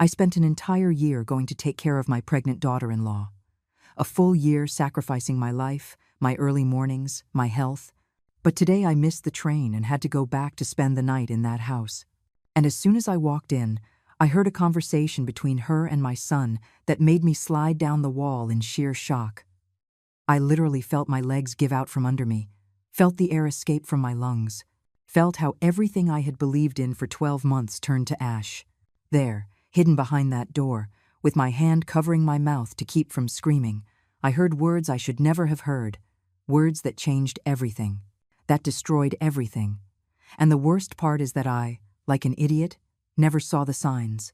I spent an entire year going to take care of my pregnant daughter-in-law. A full year sacrificing my life, my early mornings, my health. But today I missed the train and had to go back to spend the night in that house. And as soon as I walked in, I heard a conversation between her and my son that made me slide down the wall in sheer shock. I literally felt my legs give out from under me, felt the air escape from my lungs, felt how everything I had believed in for 12 months turned to ash. There, hidden behind that door, with my hand covering my mouth to keep from screaming, I heard words I should never have heard, words that changed everything, that destroyed everything. And the worst part is that I, like an idiot, never saw the signs.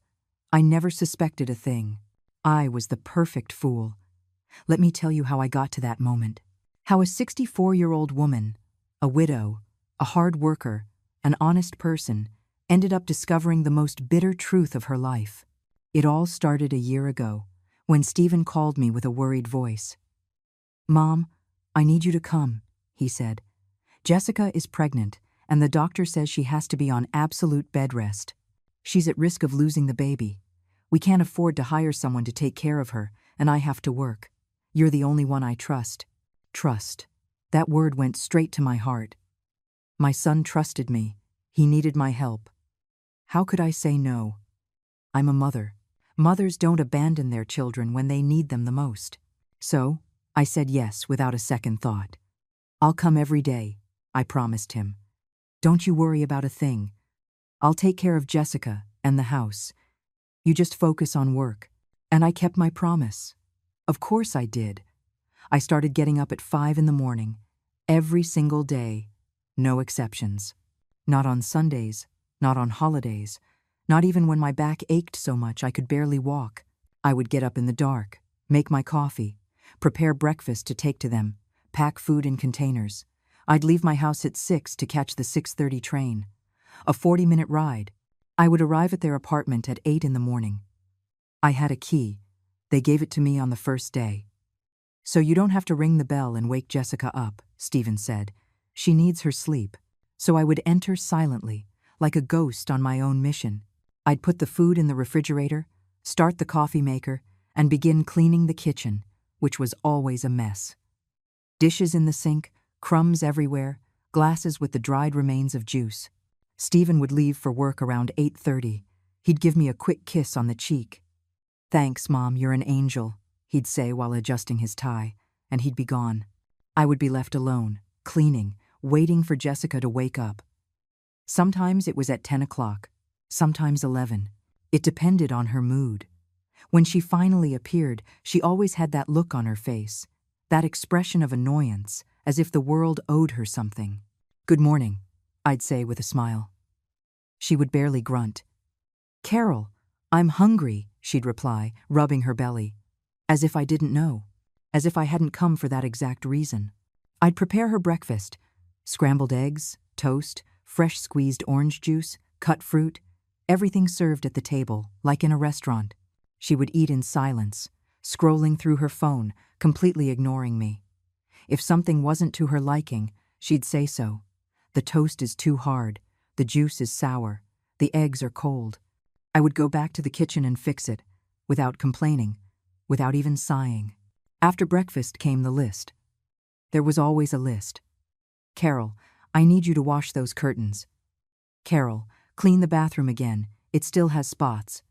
I never suspected a thing. I was the perfect fool. Let me tell you how I got to that moment. How a 64-year-old woman, a widow, a hard worker, an honest person, ended up discovering the most bitter truth of her life. It all started a year ago, when Stephen called me with a worried voice. "Mom, I need you to come," he said. "Jessica is pregnant, and the doctor says she has to be on absolute bed rest. She's at risk of losing the baby. We can't afford to hire someone to take care of her, and I have to work. You're the only one I trust." Trust. That word went straight to my heart. My son trusted me. He needed my help. How could I say no? I'm a mother. Mothers don't abandon their children when they need them the most. So, I said yes without a second thought. "I'll come every day," I promised him. "Don't you worry about a thing. I'll take care of Jessica and the house. You just focus on work." And I kept my promise. Of course I did. I started getting up at 5 in the morning, every single day, no exceptions. Not on Sundays, not on holidays, not even when my back ached so much I could barely walk. I would get up in the dark, make my coffee, prepare breakfast to take to them, pack food in containers. I'd leave my house at 6 to catch the 6:30 train. A 40-minute ride. I would arrive at their apartment at 8 in the morning. I had a key. They gave it to me on the first day. "So you don't have to ring the bell and wake Jessica up," Stephen said. "She needs her sleep." So I would enter silently, like a ghost on my own mission. I'd put the food in the refrigerator, start the coffee maker, and begin cleaning the kitchen, which was always a mess. Dishes in the sink, crumbs everywhere, glasses with the dried remains of juice. Stephen would leave for work around 8:30. He'd give me a quick kiss on the cheek. "Thanks, Mom, you're an angel," he'd say while adjusting his tie, and he'd be gone. I would be left alone, cleaning, waiting for Jessica to wake up. Sometimes it was at 10 o'clock, sometimes 11. It depended on her mood. When she finally appeared, she always had that look on her face, that expression of annoyance, as if the world owed her something. "Good morning," I'd say with a smile. She would barely grunt. "Carol, I'm hungry," she'd reply, rubbing her belly. As if I didn't know. As if I hadn't come for that exact reason. I'd prepare her breakfast. Scrambled eggs, toast, fresh squeezed orange juice, cut fruit, everything served at the table, like in a restaurant. She would eat in silence, scrolling through her phone, completely ignoring me. If something wasn't to her liking, she'd say so. "The toast is too hard, the juice is sour, the eggs are cold." I would go back to the kitchen and fix it, without complaining, without even sighing. After breakfast came the list. There was always a list. "Carol, I need you to wash those curtains." "Carol, clean the bathroom again, it still has spots."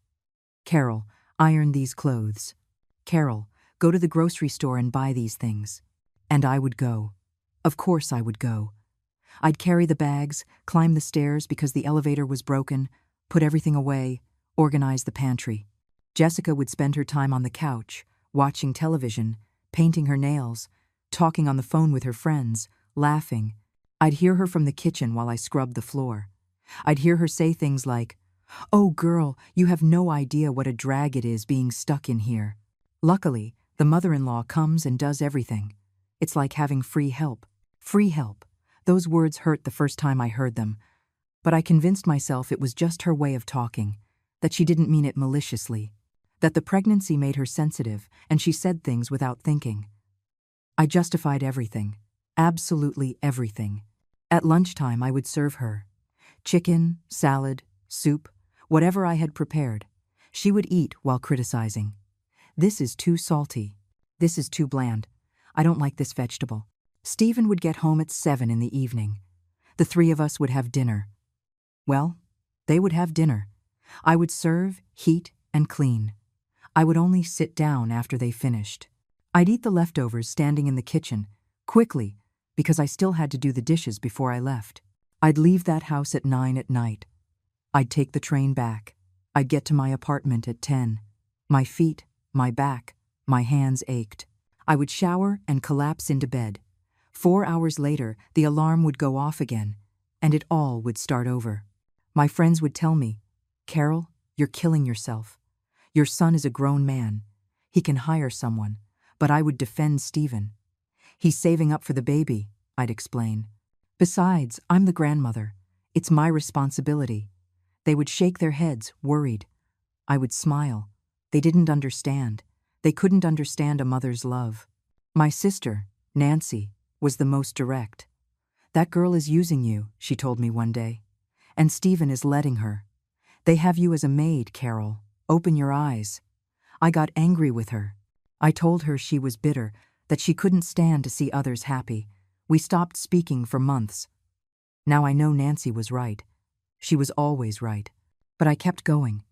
"Carol, iron these clothes." "Carol, go to the grocery store and buy these things." And I would go. Of course I would go. I'd carry the bags, climb the stairs because the elevator was broken, put everything away, organize the pantry. Jessica would spend her time on the couch, watching television, painting her nails, talking on the phone with her friends, laughing. I'd hear her from the kitchen while I scrubbed the floor. I'd hear her say things like, "Oh girl, you have no idea what a drag it is being stuck in here." Luckily, the mother-in-law comes and does everything. It's like having free help. Free help. Those words hurt the first time I heard them, but I convinced myself it was just her way of talking, that she didn't mean it maliciously, that the pregnancy made her sensitive and she said things without thinking. I justified everything, absolutely everything. At lunchtime I would serve her. Chicken, salad, soup, whatever I had prepared. She would eat while criticizing. "This is too salty. This is too bland. I don't like this vegetable." Stephen would get home at 7 in the evening. The three of us would have dinner. Well, they would have dinner. I would serve, heat, and clean. I would only sit down after they finished. I'd eat the leftovers standing in the kitchen, quickly, because I still had to do the dishes before I left. I'd leave that house at 9 at night. I'd take the train back. I'd get to my apartment at 10. My feet, my back, my hands ached. I would shower and collapse into bed. 4 hours later, the alarm would go off again, and it all would start over. My friends would tell me, "Carol, you're killing yourself. Your son is a grown man. He can hire someone." But I would defend Stephen. "He's saving up for the baby," I'd explain. "Besides, I'm the grandmother. It's my responsibility." They would shake their heads, worried. I would smile. They didn't understand. They couldn't understand a mother's love. My sister, Nancy, was the most direct. "That girl is using you," she told me one day. "And Stephen is letting her. They have you as a maid, Carol. Open your eyes." I got angry with her. I told her she was bitter, that she couldn't stand to see others happy. We stopped speaking for months. Now I know Nancy was right. She was always right. But I kept going.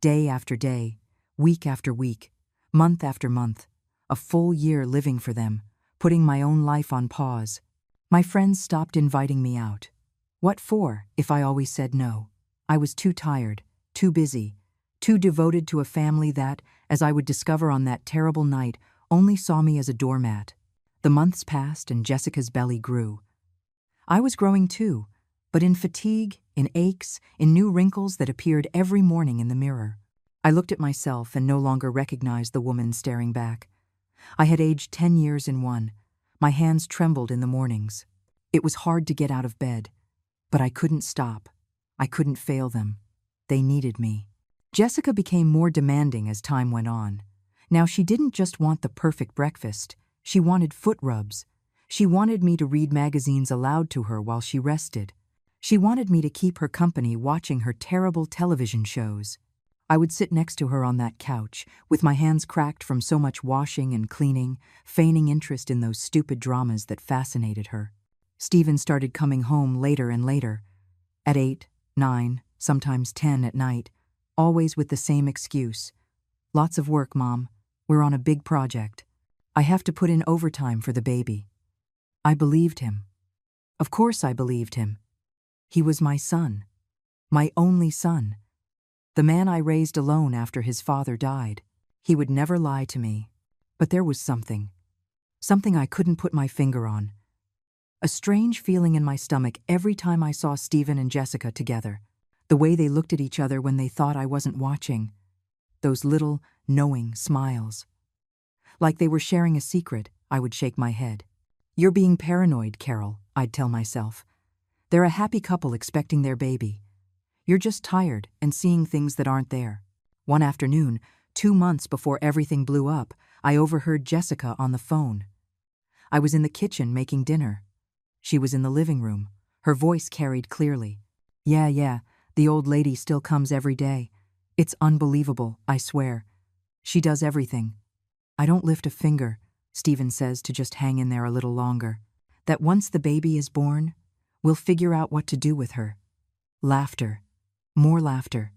Day after day, week after week, month after month, a full year living for them, putting my own life on pause. My friends stopped inviting me out. What for, if I always said no? I was too tired, too busy, too devoted to a family that, as I would discover on that terrible night, only saw me as a doormat. The months passed and Jessica's belly grew. I was growing too, but in fatigue, in aches, in new wrinkles that appeared every morning in the mirror. I looked at myself and no longer recognized the woman staring back. I had aged 10 years in one. My hands trembled in the mornings. It was hard to get out of bed, but I couldn't stop. I couldn't fail them. They needed me. Jessica became more demanding as time went on. Now she didn't just want the perfect breakfast. She wanted foot rubs. She wanted me to read magazines aloud to her while she rested. She wanted me to keep her company watching her terrible television shows. I would sit next to her on that couch, with my hands cracked from so much washing and cleaning, feigning interest in those stupid dramas that fascinated her. Stephen started coming home later and later, at 8, 9, sometimes 10 at night, always with the same excuse. "Lots of work, Mom. We're on a big project. I have to put in overtime for the baby." I believed him. Of course I believed him. He was my son. My only son. The man I raised alone after his father died. He would never lie to me. But there was something. Something I couldn't put my finger on. A strange feeling in my stomach every time I saw Stephen and Jessica together. The way they looked at each other when they thought I wasn't watching. Those little, knowing smiles. Like they were sharing a secret, I would shake my head. "You're being paranoid, Carol," I'd tell myself. "They're a happy couple expecting their baby. You're just tired and seeing things that aren't there." One afternoon, 2 months before everything blew up, I overheard Jessica on the phone. I was in the kitchen making dinner. She was in the living room. Her voice carried clearly. Yeah, the old lady still comes every day. It's unbelievable, I swear. She does everything. I don't lift a finger," Stephen says, to just hang in there a little longer. "That once the baby is born, we'll figure out what to do with her." Laughter. More laughter.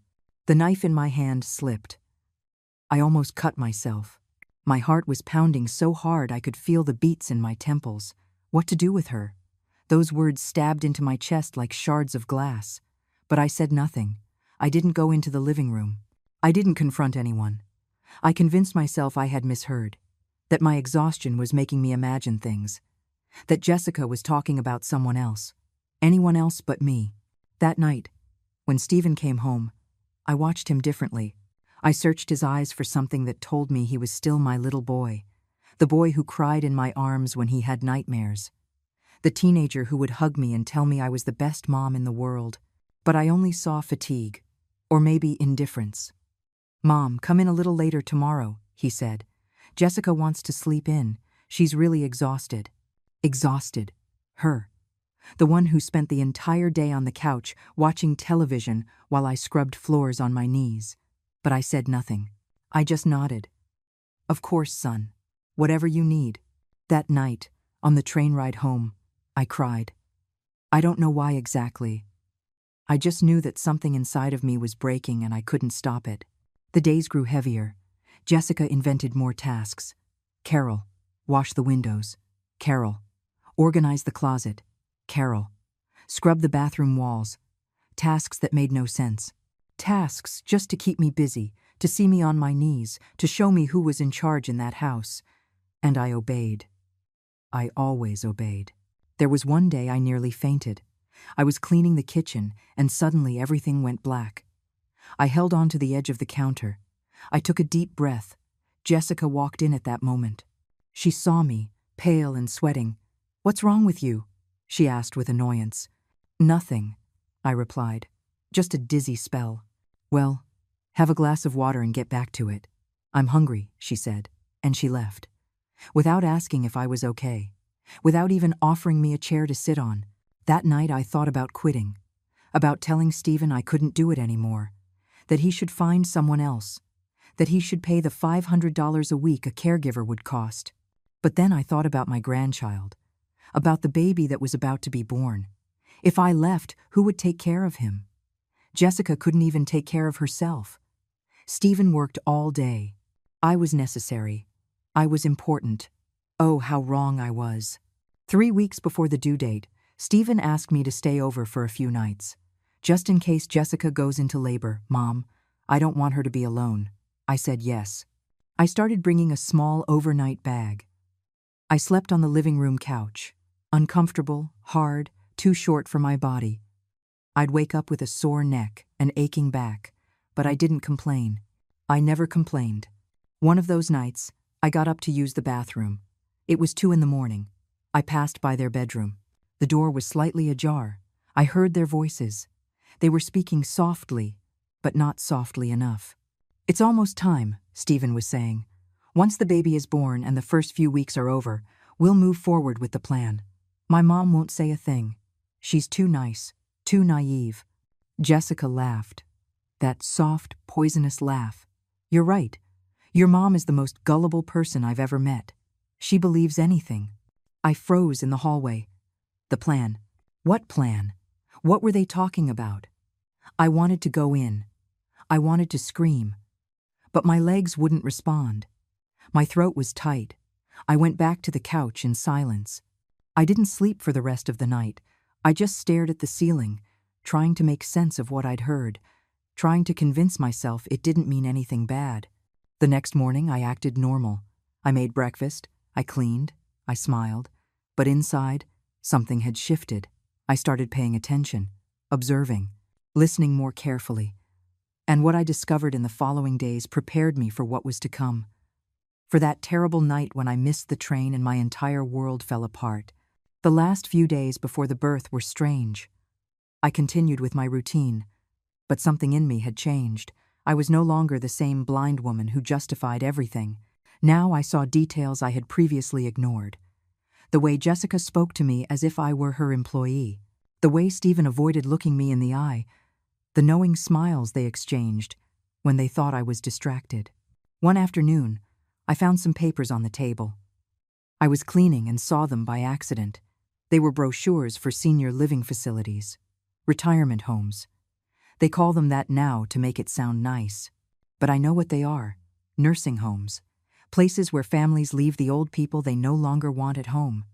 The knife in my hand slipped. I almost cut myself. My heart was pounding so hard I could feel the beats in my temples. What to do with her? Those words stabbed into my chest like shards of glass. But I said nothing. I didn't go into the living room. I didn't confront anyone. I convinced myself I had misheard, that my exhaustion was making me imagine things, that Jessica was talking about someone else, anyone else but me. That night, when Stephen came home, I watched him differently. I searched his eyes for something that told me he was still my little boy, the boy who cried in my arms when he had nightmares, the teenager who would hug me and tell me I was the best mom in the world. But I only saw fatigue, or maybe indifference. "Mom, come in a little later tomorrow," he said. "Jessica wants to sleep in. She's really exhausted." Exhausted. Her. The one who spent the entire day on the couch watching television while I scrubbed floors on my knees. But I said nothing. I just nodded. Of course, son. Whatever you need. That night, on the train ride home, I cried. I don't know why exactly. I just knew that something inside of me was breaking and I couldn't stop it. The days grew heavier. Jessica invented more tasks. Carol, wash the windows. Carol, organize the closet. Carol, scrub the bathroom walls. Tasks that made no sense. Tasks just to keep me busy, to see me on my knees, to show me who was in charge in that house. And I obeyed. I always obeyed. There was one day I nearly fainted. I was cleaning the kitchen, and suddenly everything went black. I held on to the edge of the counter. I took a deep breath. Jessica walked in at that moment. She saw me, pale and sweating. "What's wrong with you?" she asked with annoyance. "Nothing," I replied. "Just a dizzy spell." "Well, have a glass of water and get back to it." "I'm hungry," she said, and she left. Without asking if I was okay. Without even offering me a chair to sit on. That night I thought about quitting. About telling Stephen I couldn't do it anymore. That he should find someone else. That he should pay the $500 a week a caregiver would cost. But then I thought about my grandchild. About the baby that was about to be born. If I left, who would take care of him? Jessica couldn't even take care of herself. Stephen worked all day. I was necessary. I was important. Oh, how wrong I was. 3 weeks before the due date, Stephen asked me to stay over for a few nights. "Just in case Jessica goes into labor, Mom. I don't want her to be alone." I said yes. I started bringing a small overnight bag. I slept on the living room couch. Uncomfortable, hard, too short for my body. I'd wake up with a sore neck, an aching back, but I didn't complain. I never complained. One of those nights, I got up to use the bathroom. It was 2 a.m. I passed by their bedroom. The door was slightly ajar. I heard their voices. They were speaking softly, but not softly enough. "It's almost time," Stephen was saying. "Once the baby is born and the first few weeks are over, we'll move forward with the plan. My mom won't say a thing. She's too nice, too naive." Jessica laughed. That soft, poisonous laugh. "You're right. Your mom is the most gullible person I've ever met. She believes anything." I froze in the hallway. The plan. What plan? What were they talking about? I wanted to go in. I wanted to scream. But my legs wouldn't respond. My throat was tight. I went back to the couch in silence. I didn't sleep for the rest of the night. I just stared at the ceiling, trying to make sense of what I'd heard, trying to convince myself it didn't mean anything bad. The next morning, I acted normal. I made breakfast, I cleaned, I smiled. But inside, something had shifted. I started paying attention, observing, listening more carefully. And what I discovered in the following days prepared me for what was to come. For that terrible night when I missed the train and my entire world fell apart. The last few days before the birth were strange. I continued with my routine, but something in me had changed. I was no longer the same blind woman who justified everything. Now I saw details I had previously ignored. The way Jessica spoke to me as if I were her employee. The way Stephen avoided looking me in the eye. The knowing smiles they exchanged when they thought I was distracted. One afternoon, I found some papers on the table. I was cleaning and saw them by accident. They were brochures for senior living facilities, retirement homes. They call them that now to make it sound nice. But I know what they are: nursing homes. Places where families leave the old people they no longer want at home.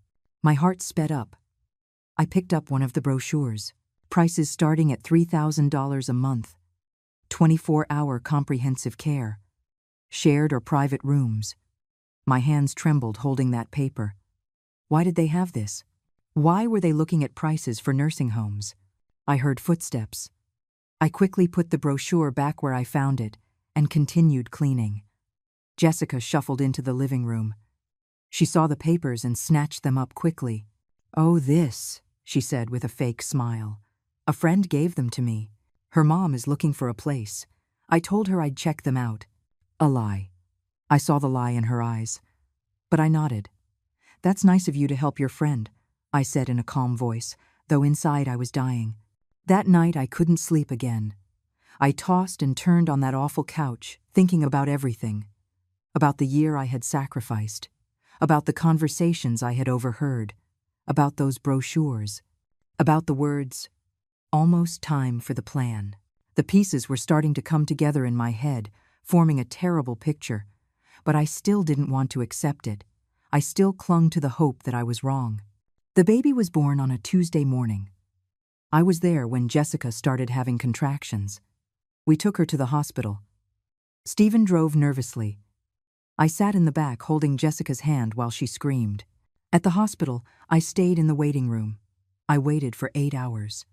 My heart sped up. I picked up one of the brochures. Prices starting at $3,000 a month. 24-hour comprehensive care. Shared or private rooms. My hands trembled holding that paper. Why did they have this? Why were they looking at prices for nursing homes? I heard footsteps. I quickly put the brochure back where I found it and continued cleaning. Jessica shuffled into the living room. She saw the papers and snatched them up quickly. "Oh, this," she said with a fake smile. "A friend gave them to me. Her mom is looking for a place. I told her I'd check them out." A lie. I saw the lie in her eyes. But I nodded. "That's nice of you to help your friend," I said in a calm voice, though inside I was dying. That night I couldn't sleep again. I tossed and turned on that awful couch, thinking about everything. About the year I had sacrificed. About the conversations I had overheard. About those brochures. About the words, "Almost time for the plan." The pieces were starting to come together in my head, forming a terrible picture. But I still didn't want to accept it. I still clung to the hope that I was wrong. The baby was born on a Tuesday morning. I was there when Jessica started having contractions. We took her to the hospital. Stephen drove nervously. I sat in the back holding Jessica's hand while she screamed. At the hospital, I stayed in the waiting room. I waited for 8 hours.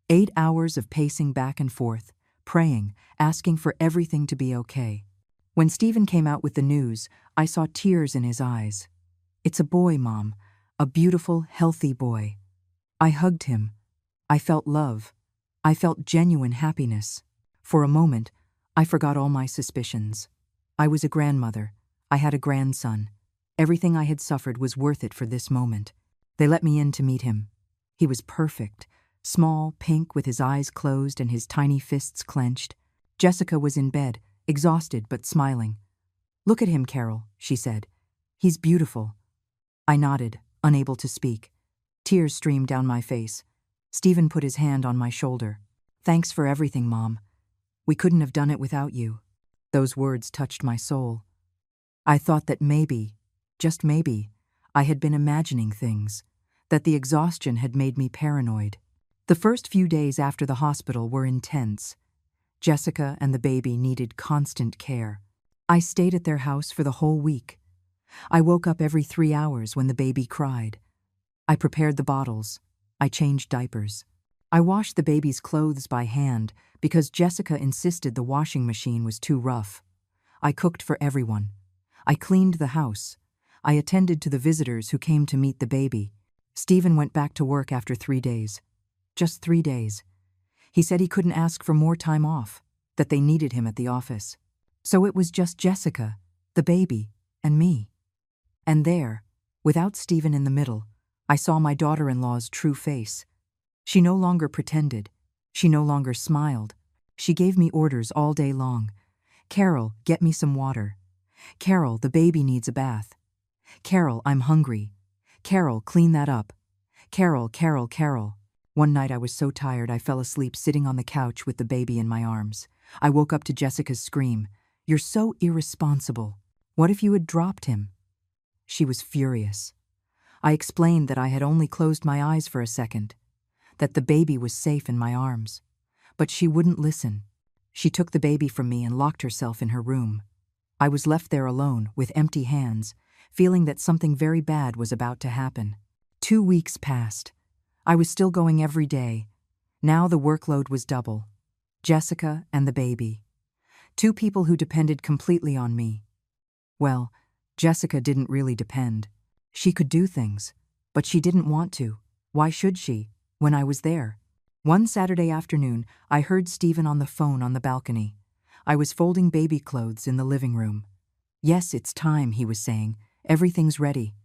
8 hours of pacing back and forth, praying, asking for everything to be okay. When Stephen came out with the news, I saw tears in his eyes. "It's a boy, Mom. A beautiful, healthy boy." I hugged him. I felt love. I felt genuine happiness. For a moment, I forgot all my suspicions. I was a grandmother. I had a grandson. Everything I had suffered was worth it for this moment. They let me in to meet him. He was perfect, small, pink, with his eyes closed and his tiny fists clenched. Jessica was in bed, exhausted but smiling. "Look at him, Carol," she said. "He's beautiful." I nodded, unable to speak. Tears streamed down my face. Stephen put his hand on my shoulder. "Thanks for everything, Mom. We couldn't have done it without you." Those words touched my soul. I thought that maybe, just maybe, I had been imagining things, that the exhaustion had made me paranoid. The first few days after the hospital were intense. Jessica and the baby needed constant care. I stayed at their house for the whole week. I woke up every 3 hours when the baby cried. I prepared the bottles. I changed diapers. I washed the baby's clothes by hand because Jessica insisted the washing machine was too rough. I cooked for everyone. I cleaned the house. I attended to the visitors who came to meet the baby. Stephen went back to work after 3 days. Just 3 days. He said he couldn't ask for more time off, that they needed him at the office. So it was just Jessica, the baby, and me. And there, without Stephen in the middle, I saw my daughter-in-law's true face. She no longer pretended. She no longer smiled. She gave me orders all day long. "Carol, get me some water. Carol, the baby needs a bath. Carol, I'm hungry. Carol, clean that up. Carol, Carol, Carol." One night I was so tired I fell asleep sitting on the couch with the baby in my arms. I woke up to Jessica's scream. "You're so irresponsible. What if you had dropped him?" She was furious. I explained that I had only closed my eyes for a second, that the baby was safe in my arms. But she wouldn't listen. She took the baby from me and locked herself in her room. I was left there alone, with empty hands, feeling that something very bad was about to happen. 2 weeks passed. I was still going every day. Now the workload was double. Jessica and the baby. 2 people who depended completely on me. Well, Jessica didn't really depend. She could do things, but she didn't want to. Why should she, when I was there? One Saturday afternoon, I heard Stephen on the phone on the balcony. I was folding baby clothes in the living room. "Yes, it's time," he was saying. "Everything's ready.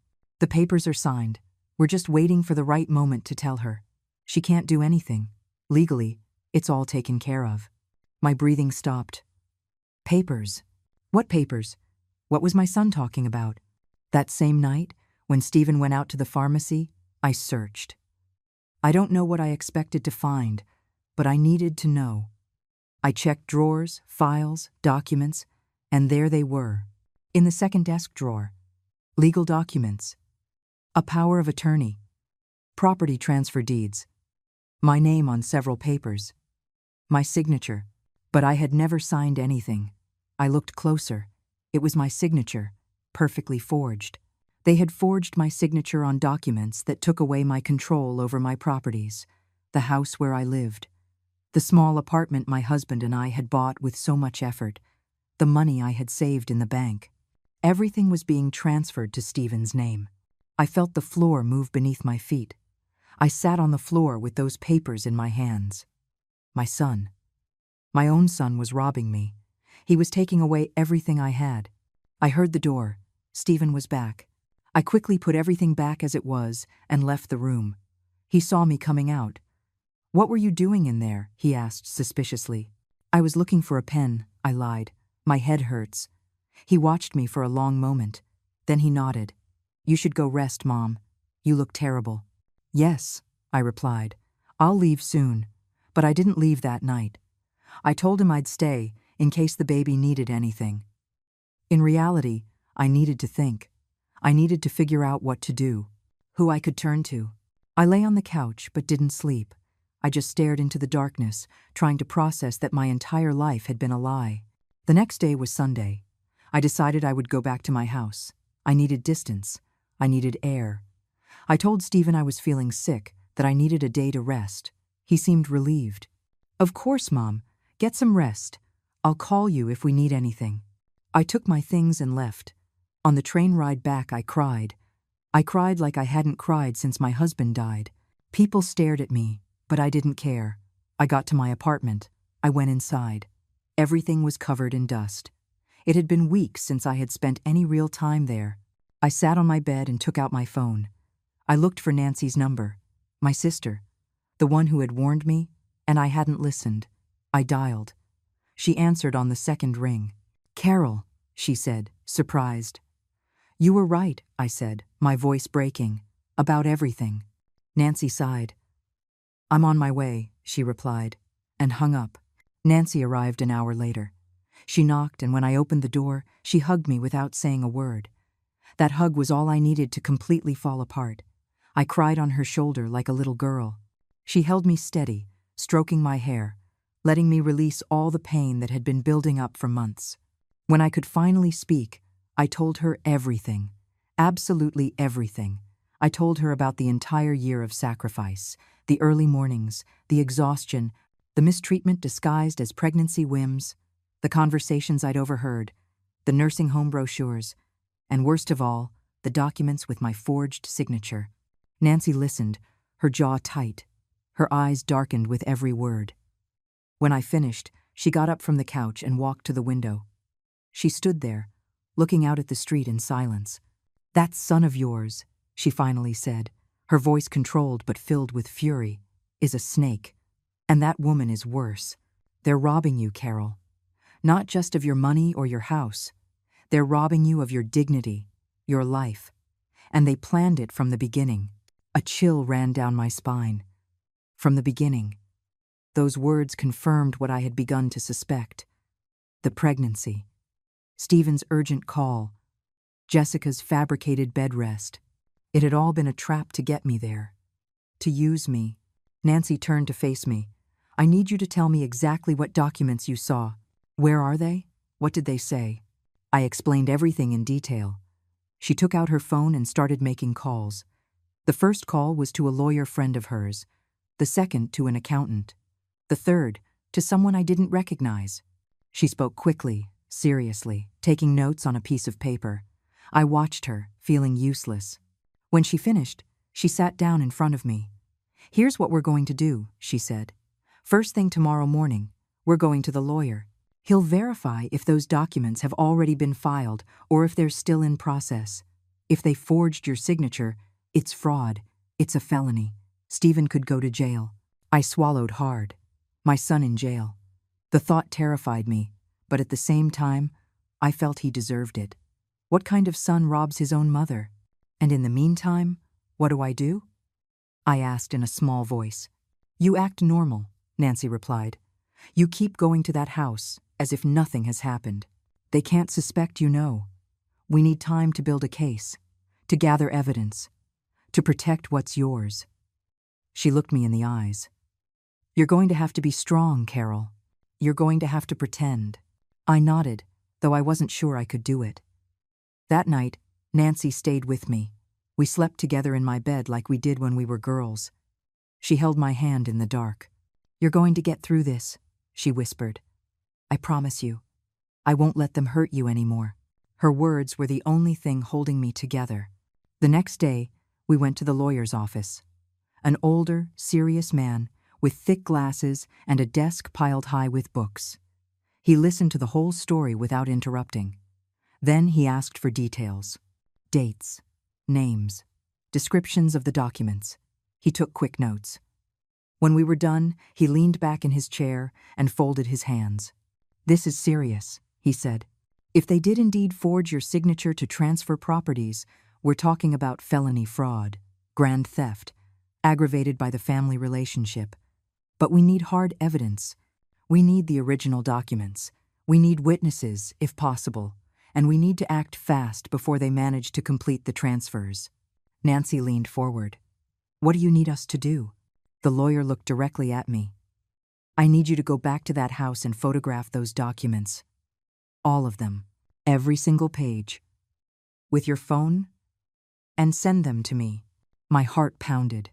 The papers are signed. We're just waiting for the right moment to tell her. She can't do anything. Legally, it's all taken care of." My breathing stopped. Papers? What papers? What was my son talking about? That same night, when Stephen went out to the pharmacy, I searched. I don't know what I expected to find, but I needed to know. I checked drawers, files, documents, and there they were. In the second desk drawer. Legal documents. A power of attorney. Property transfer deeds. My name on several papers. My signature. But I had never signed anything. I looked closer. It was my signature, perfectly forged. They had forged my signature on documents that took away my control over my properties, the house where I lived, the small apartment my husband and I had bought with so much effort, the money I had saved in the bank. Everything was being transferred to Stephen's name. I felt the floor move beneath my feet. I sat on the floor with those papers in my hands. My son. My own son was robbing me. He was taking away everything I had. I heard the door. Stephen was back. I quickly put everything back as it was and left the room. He saw me coming out. "What were you doing in there?" he asked suspiciously. I was looking for a pen, I lied. My head hurts. He watched me for a long moment. Then he nodded. You should go rest, Mom. You look terrible. Yes, I replied. I'll leave soon. But I didn't leave that night. I told him I'd stay in case the baby needed anything. In reality, I needed to think. I needed to figure out what to do, who I could turn to. I lay on the couch but didn't sleep. I just stared into the darkness, trying to process that my entire life had been a lie. The next day was Sunday. I decided I would go back to my house. I needed distance. I needed air. I told Stephen I was feeling sick, that I needed a day to rest. He seemed relieved. Of course, Mom. Get some rest. I'll call you if we need anything. I took my things and left. On the train ride back, I cried. I cried like I hadn't cried since my husband died. People stared at me, but I didn't care. I got to my apartment. I went inside. Everything was covered in dust. It had been weeks since I had spent any real time there. I sat on my bed and took out my phone. I looked for Nancy's number, my sister, the one who had warned me, and I hadn't listened. I dialed. She answered on the second ring. Carol, she said, surprised. You were right, I said, my voice breaking, about everything. Nancy sighed. I'm on my way, she replied, and hung up. Nancy arrived an hour later. She knocked, and when I opened the door, she hugged me without saying a word. That hug was all I needed to completely fall apart. I cried on her shoulder like a little girl. She held me steady, stroking my hair, letting me release all the pain that had been building up for months. When I could finally speak, I told her everything, absolutely everything. I told her about the entire year of sacrifice, the early mornings, the exhaustion, the mistreatment disguised as pregnancy whims, the conversations I'd overheard, the nursing home brochures, and worst of all, the documents with my forged signature. Nancy listened, her jaw tight, her eyes darkened with every word. When I finished, she got up from the couch and walked to the window. She stood there, looking out at the street in silence. That son of yours, she finally said, her voice controlled but filled with fury, is a snake. And that woman is worse. They're robbing you, Carol. Not just of your money or your house. They're robbing you of your dignity, your life. And they planned it from the beginning. A chill ran down my spine. From the beginning. Those words confirmed what I had begun to suspect. The pregnancy. Stephen's urgent call. Jessica's fabricated bed rest. It had all been a trap to get me there. To use me. Nancy turned to face me. I need you to tell me exactly what documents you saw. Where are they? What did they say? I explained everything in detail. She took out her phone and started making calls. The first call was to a lawyer friend of hers. The second to an accountant. The third to someone I didn't recognize. She spoke quickly, seriously, taking notes on a piece of paper. I watched her, feeling useless. When she finished, she sat down in front of me. Here's what we're going to do, she said. First thing tomorrow morning, we're going to the lawyer. He'll verify if those documents have already been filed or if they're still in process. If they forged your signature, it's fraud. It's a felony. Stephen could go to jail. I swallowed hard. My son in jail. The thought terrified me, but at the same time, I felt he deserved it. What kind of son robs his own mother? And in the meantime, what do? I asked in a small voice. You act normal, Nancy replied. You keep going to that house, as if nothing has happened. They can't suspect you know. We need time to build a case, to gather evidence, to protect what's yours. She looked me in the eyes. You're going to have to be strong, Carol. You're going to have to pretend. I nodded, though I wasn't sure I could do it. That night, Nancy stayed with me. We slept together in my bed like we did when we were girls. She held my hand in the dark. You're going to get through this, she whispered. I promise you. I won't let them hurt you anymore. Her words were the only thing holding me together. The next day, we went to the lawyer's office. An older, serious man with thick glasses and a desk piled high with books. He listened to the whole story without interrupting. Then he asked for details. Dates, names, descriptions of the documents. He took quick notes. When we were done, he leaned back in his chair and folded his hands. "This is serious," he said. "If they did indeed forge your signature to transfer properties, we're talking about felony fraud, grand theft, aggravated by the family relationship. But we need hard evidence. We need the original documents. We need witnesses, if possible, and we need to act fast before they manage to complete the transfers." Nancy leaned forward. "What do you need us to do?" The lawyer looked directly at me. "I need you to go back to that house and photograph those documents. All of them. Every single page. With your phone? And send them to me." My heart pounded.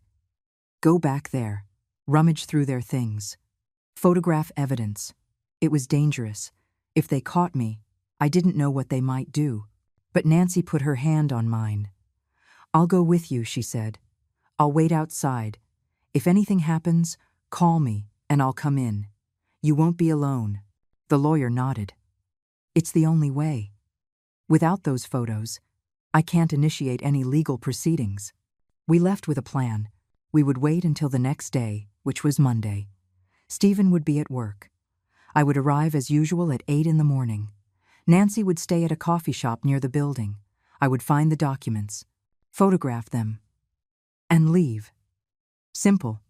Go back there. Rummage through their things. Photograph evidence. It was dangerous. If they caught me, I didn't know what they might do. But Nancy put her hand on mine. "I'll go with you," she said. "I'll wait outside. If anything happens, call me and I'll come in. You won't be alone." The lawyer nodded. "It's the only way. Without those photos, I can't initiate any legal proceedings." We left with a plan. We would wait until the next day, which was Monday. Stephen would be at work. I would arrive as usual at 8 in the morning. Nancy would stay at a coffee shop near the building. I would find the documents, photograph them, and leave. Simple.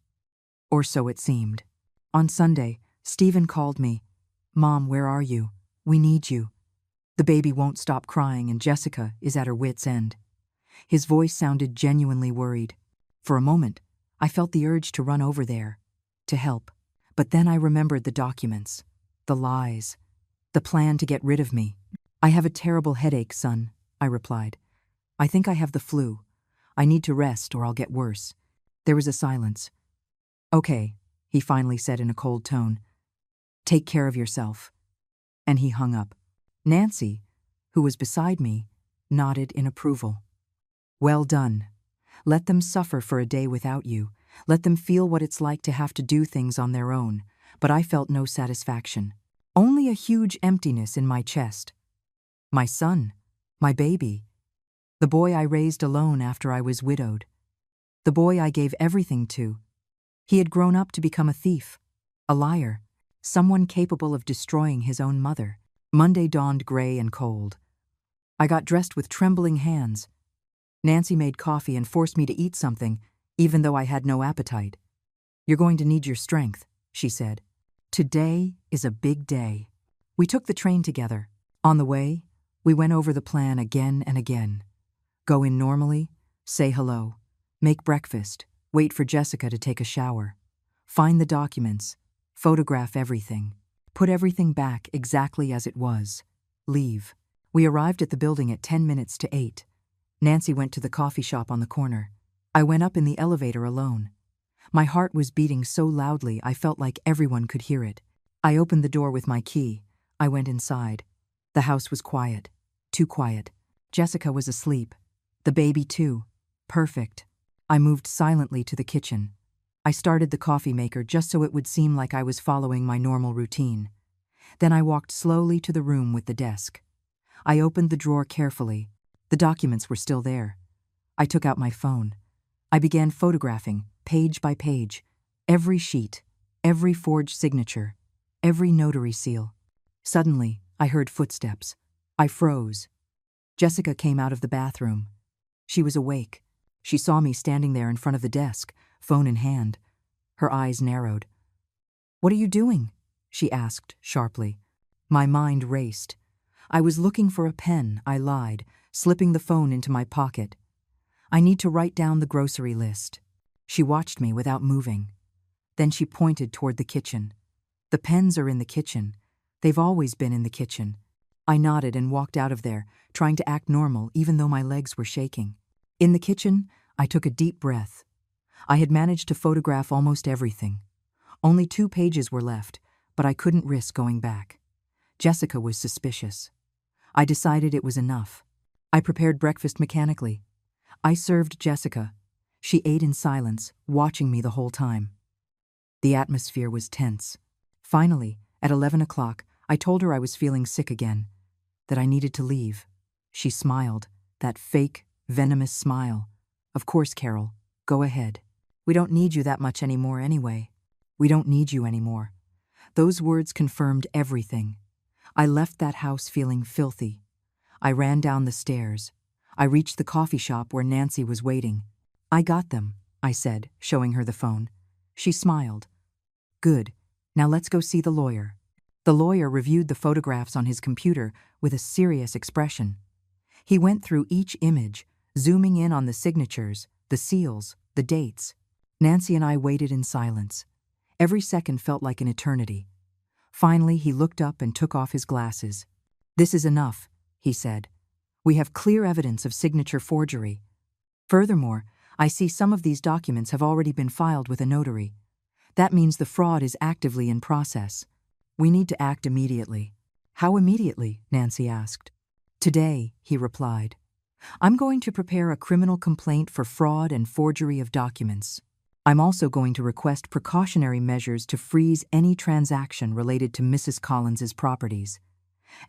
Or so it seemed. On Sunday, Stephen called me. "Mom, where are you? We need you. The baby won't stop crying and Jessica is at her wit's end." His voice sounded genuinely worried. For a moment, I felt the urge to run over there, to help. But then I remembered the documents, the lies, the plan to get rid of me. "I have a terrible headache, son," I replied. "I think I have the flu. I need to rest or I'll get worse." There was a silence. "Okay," he finally said in a cold tone. "Take care of yourself." And he hung up. Nancy, who was beside me, nodded in approval. "Well done. Let them suffer for a day without you. Let them feel what it's like to have to do things on their own." But I felt no satisfaction. Only a huge emptiness in my chest. My son, my baby, the boy I raised alone after I was widowed, the boy I gave everything to. He had grown up to become a thief, a liar, someone capable of destroying his own mother. Monday dawned gray and cold. I got dressed with trembling hands. Nancy made coffee and forced me to eat something, even though I had no appetite. "You're going to need your strength," she said. "Today is a big day." We took the train together. On the way, we went over the plan again and again. Go in normally, say hello, make breakfast, wait for Jessica to take a shower, find the documents, photograph everything, put everything back exactly as it was, leave. We arrived at the building at 10 minutes to 8. Nancy went to the coffee shop on the corner. I went up in the elevator alone. My heart was beating so loudly I felt like everyone could hear it. I opened the door with my key. I went inside. The house was quiet. Too quiet. Jessica was asleep. The baby too. Perfect. I moved silently to the kitchen. I started the coffee maker just so it would seem like I was following my normal routine. Then I walked slowly to the room with the desk. I opened the drawer carefully. The documents were still there. I took out my phone. I began photographing, page by page, every sheet, every forged signature, every notary seal. Suddenly, I heard footsteps. I froze. Jessica came out of the bathroom. She was awake. She saw me standing there in front of the desk, phone in hand. Her eyes narrowed. "What are you doing?" she asked sharply. My mind raced. I was looking for a pen, I lied, slipping the phone into my pocket. "I need to write down the grocery list." She watched me without moving. Then she pointed toward the kitchen. "The pens are in the kitchen. They've always been in the kitchen." I nodded and walked out of there, trying to act normal even though my legs were shaking. In the kitchen, I took a deep breath. I had managed to photograph almost everything. Only 2 pages were left, but I couldn't risk going back. Jessica was suspicious. I decided it was enough. I prepared breakfast mechanically. I served Jessica. She ate in silence, watching me the whole time. The atmosphere was tense. Finally, at 11 o'clock, I told her I was feeling sick again, that I needed to leave. She smiled, that fake, venomous smile. "Of course, Carol, go ahead." We don't need you that much anymore anyway. We don't need you anymore. Those words confirmed everything. I left that house feeling filthy. I ran down the stairs. I reached the coffee shop where Nancy was waiting. I got them, I said, showing her the phone. She smiled. Good. Now let's go see the lawyer. The lawyer reviewed the photographs on his computer with a serious expression. He went through each image, zooming in on the signatures, the seals, the dates. Nancy and I waited in silence. Every second felt like an eternity. Finally, he looked up and took off his glasses. This is enough, he said. We have clear evidence of signature forgery. Furthermore, I see some of these documents have already been filed with a notary. That means the fraud is actively in process. We need to act immediately. How immediately? Nancy asked. Today, he replied. I'm going to prepare a criminal complaint for fraud and forgery of documents. I'm also going to request precautionary measures to freeze any transaction related to Mrs. Collins's properties.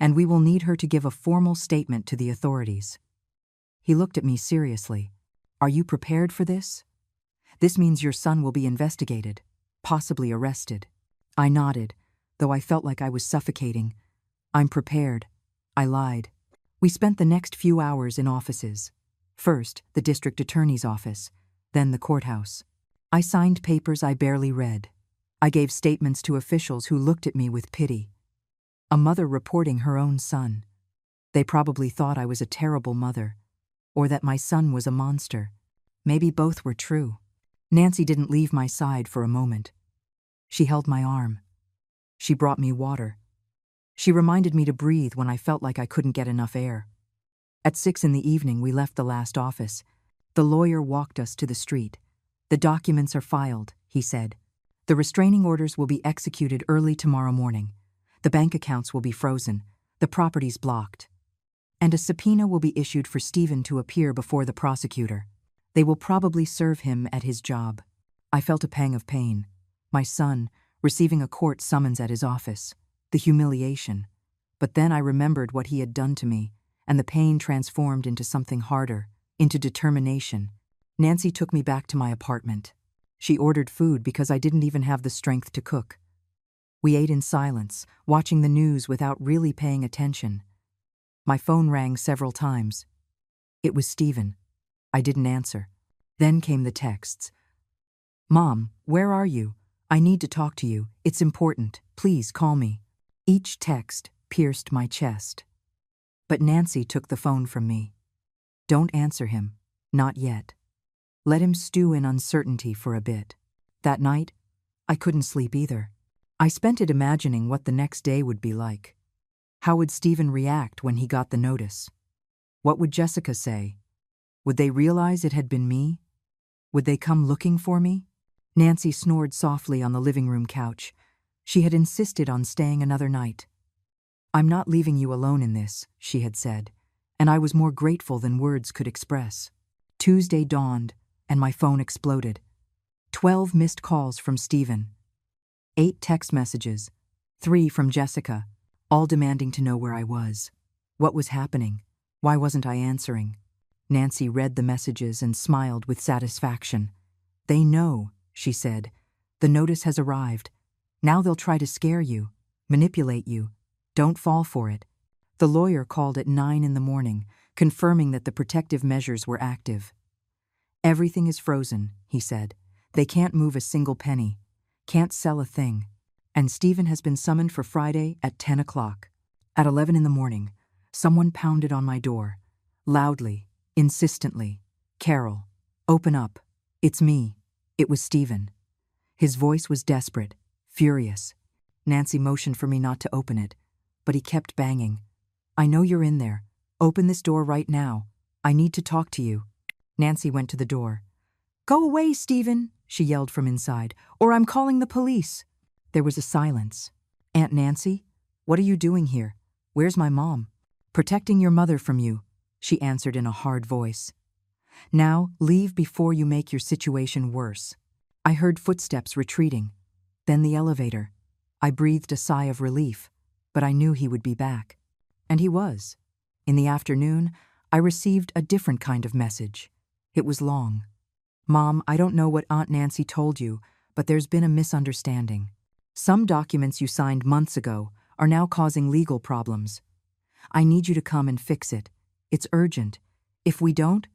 And we will need her to give a formal statement to the authorities. He looked at me seriously. Are you prepared for this? This means your son will be investigated, possibly arrested. I nodded, though I felt like I was suffocating. I'm prepared. I lied. We spent the next few hours in offices. First, the district attorney's office, then the courthouse. I signed papers I barely read. I gave statements to officials who looked at me with pity. A mother reporting her own son. They probably thought I was a terrible mother, or that my son was a monster. Maybe both were true. Nancy didn't leave my side for a moment. She held my arm. She brought me water. She reminded me to breathe when I felt like I couldn't get enough air. At 6 p.m, we left the last office. The lawyer walked us to the street. The documents are filed, he said. The restraining orders will be executed early tomorrow morning. The bank accounts will be frozen, the properties blocked. And a subpoena will be issued for Stephen to appear before the prosecutor. They will probably serve him at his job. I felt a pang of pain. My son, receiving a court summons at his office. The humiliation. But then I remembered what he had done to me, and the pain transformed into something harder, into determination. Nancy took me back to my apartment. She ordered food because I didn't even have the strength to cook. We ate in silence, watching the news without really paying attention. My phone rang several times. It was Stephen. I didn't answer. Then came the texts. Mom, where are you? I need to talk to you. It's important. Please call me. Each text pierced my chest. But Nancy took the phone from me. Don't answer him. Not yet. Let him stew in uncertainty for a bit. That night, I couldn't sleep either. I spent it imagining what the next day would be like. How would Stephen react when he got the notice? What would Jessica say? Would they realize it had been me? Would they come looking for me? Nancy snored softly on the living room couch. She had insisted on staying another night. I'm not leaving you alone in this, she had said, and I was more grateful than words could express. Tuesday dawned, and my phone exploded. 12 missed calls from Stephen. 8 text messages, 3 from Jessica, all demanding to know where I was. What was happening? Why wasn't I answering? Nancy read the messages and smiled with satisfaction. They know, she said. The notice has arrived. Now they'll try to scare you, manipulate you. Don't fall for it. The lawyer called at 9 a.m, confirming that the protective measures were active. Everything is frozen, he said. They can't move a single penny, can't sell a thing. And Stephen has been summoned for Friday at 10 o'clock. At 11 a.m, someone pounded on my door, loudly, insistently. Carol, open up. It's me. It was Stephen. His voice was desperate, furious. Nancy motioned for me not to open it, but he kept banging. I know you're in there. Open this door right now. I need to talk to you. Nancy went to the door. Go away, Stephen, she yelled from inside, or I'm calling the police. There was a silence. Aunt Nancy, what are you doing here? Where's my mom? Protecting your mother from you, she answered in a hard voice. Now, leave before you make your situation worse. I heard footsteps retreating. Then the elevator. I breathed a sigh of relief, but I knew he would be back. And he was. In the afternoon, I received a different kind of message. It was long. Mom, I don't know what Aunt Nancy told you, but there's been a misunderstanding. Some documents you signed months ago are now causing legal problems. I need you to come and fix it. It's urgent. If we don't,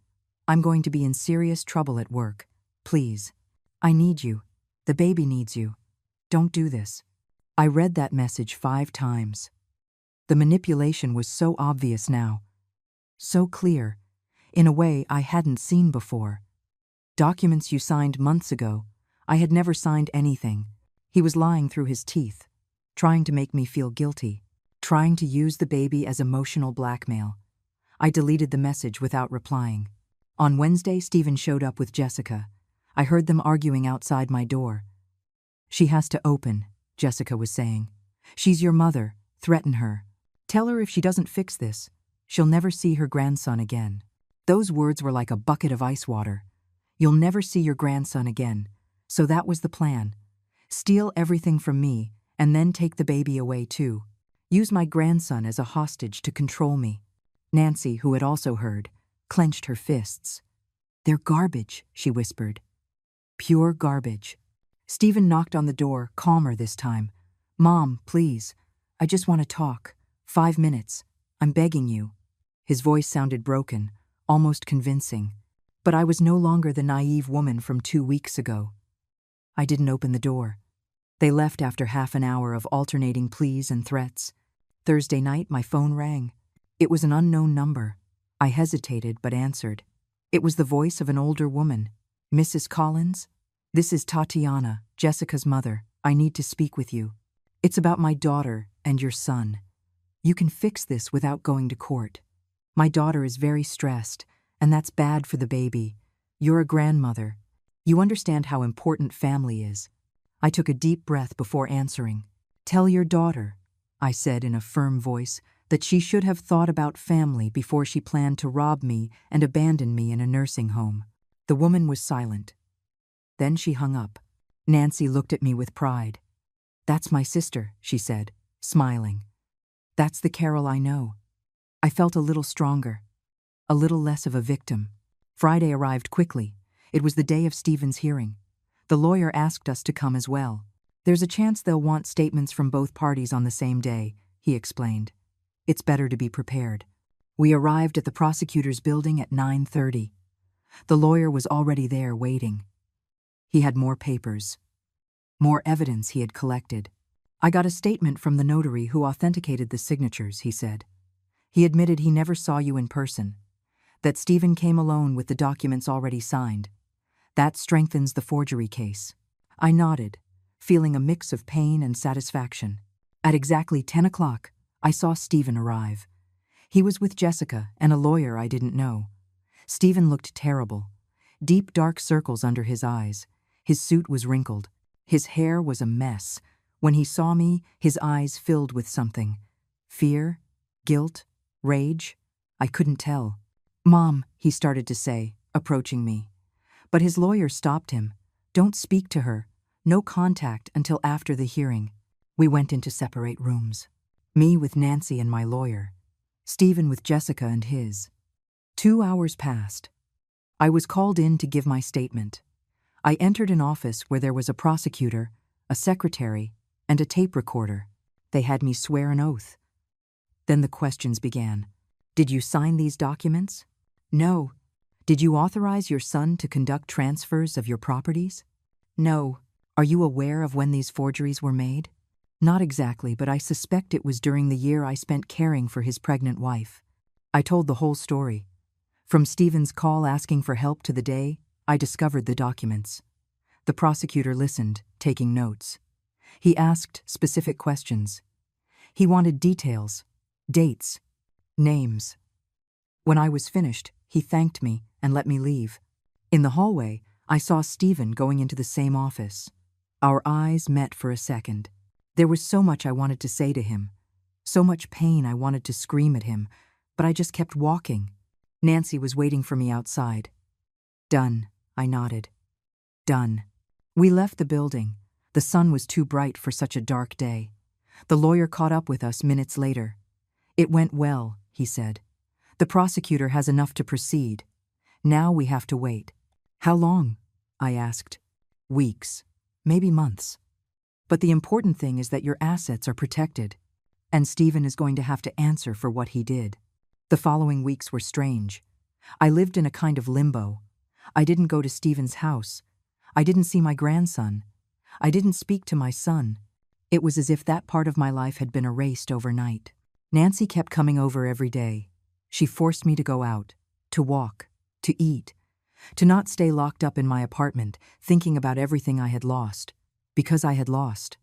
I'm going to be in serious trouble at work. Please. I need you. The baby needs you. Don't do this. I read that message 5 times. The manipulation was so obvious now. So clear, in a way I hadn't seen before. Documents you signed months ago. I had never signed anything. He was lying through his teeth, trying to make me feel guilty, trying to use the baby as emotional blackmail. I deleted the message without replying. On Wednesday, Stephen showed up with Jessica. I heard them arguing outside my door. She has to open, Jessica was saying. She's your mother. Threaten her. Tell her if she doesn't fix this, she'll never see her grandson again. Those words were like a bucket of ice water. You'll never see your grandson again. So that was the plan. Steal everything from me, and then take the baby away too. Use my grandson as a hostage to control me. Nancy, who had also heard, clenched her fists. They're garbage, she whispered. Pure garbage. Stephen knocked on the door, calmer this time. Mom, please. I just want to talk. 5 minutes. I'm begging you. His voice sounded broken, almost convincing. But I was no longer the naive woman from 2 weeks ago. I didn't open the door. They left after half an hour of alternating pleas and threats. Thursday night, my phone rang. It was an unknown number. I hesitated but answered. It was the voice of an older woman. Mrs. Collins? This is Tatiana, Jessica's mother. I need to speak with you. It's about my daughter and your son. You can fix this without going to court. My daughter is very stressed, and that's bad for the baby. You're a grandmother. You understand how important family is. I took a deep breath before answering. Tell your daughter, I said in a firm voice, that she should have thought about family before she planned to rob me and abandon me in a nursing home. The woman was silent. Then she hung up. Nancy looked at me with pride. That's my sister, she said, smiling. That's the Carol I know. I felt a little stronger, a little less of a victim. Friday arrived quickly. It was the day of Stephen's hearing. The lawyer asked us to come as well. There's a chance they'll want statements from both parties on the same day, he explained. It's better to be prepared. We arrived at the prosecutor's building at 9:30. The lawyer was already there waiting. He had more papers, more evidence he had collected. I got a statement from the notary who authenticated the signatures, he said. He admitted he never saw you in person, that Stephen came alone with the documents already signed. That strengthens the forgery case. I nodded, feeling a mix of pain and satisfaction. At exactly 10 o'clock, I saw Stephen arrive. He was with Jessica and a lawyer I didn't know. Stephen looked terrible. Deep dark circles under his eyes. His suit was wrinkled. His hair was a mess. When he saw me, his eyes filled with something. Fear? Guilt? Rage? I couldn't tell. Mom, he started to say, approaching me. But his lawyer stopped him. Don't speak to her. No contact until after the hearing. We went into separate rooms. Me with Nancy and my lawyer. Stephen with Jessica and his. 2 hours passed. I was called in to give my statement. I entered an office where there was a prosecutor, a secretary, and a tape recorder. They had me swear an oath. Then the questions began. Did you sign these documents? No. Did you authorize your son to conduct transfers of your properties? No. Are you aware of when these forgeries were made? Not exactly, but I suspect it was during the year I spent caring for his pregnant wife. I told the whole story. From Stephen's call asking for help to the day I discovered the documents. The prosecutor listened, taking notes. He asked specific questions. He wanted details, dates, names. When I was finished, he thanked me and let me leave. In the hallway, I saw Stephen going into the same office. Our eyes met for a second. There was so much I wanted to say to him, so much pain I wanted to scream at him, but I just kept walking. Nancy was waiting for me outside. Done, I nodded. Done. We left the building. The sun was too bright for such a dark day. The lawyer caught up with us minutes later. It went well, he said. The prosecutor has enough to proceed. Now we have to wait. How long? I asked. Weeks, maybe months. But the important thing is that your assets are protected, and Stephen is going to have to answer for what he did. The following weeks were strange. I lived in a kind of limbo. I didn't go to Stephen's house. I didn't see my grandson. I didn't speak to my son. It was as if that part of my life had been erased overnight. Nancy kept coming over every day. She forced me to go out, to walk, to eat, to not stay locked up in my apartment, thinking about everything I had lost. Because I had lost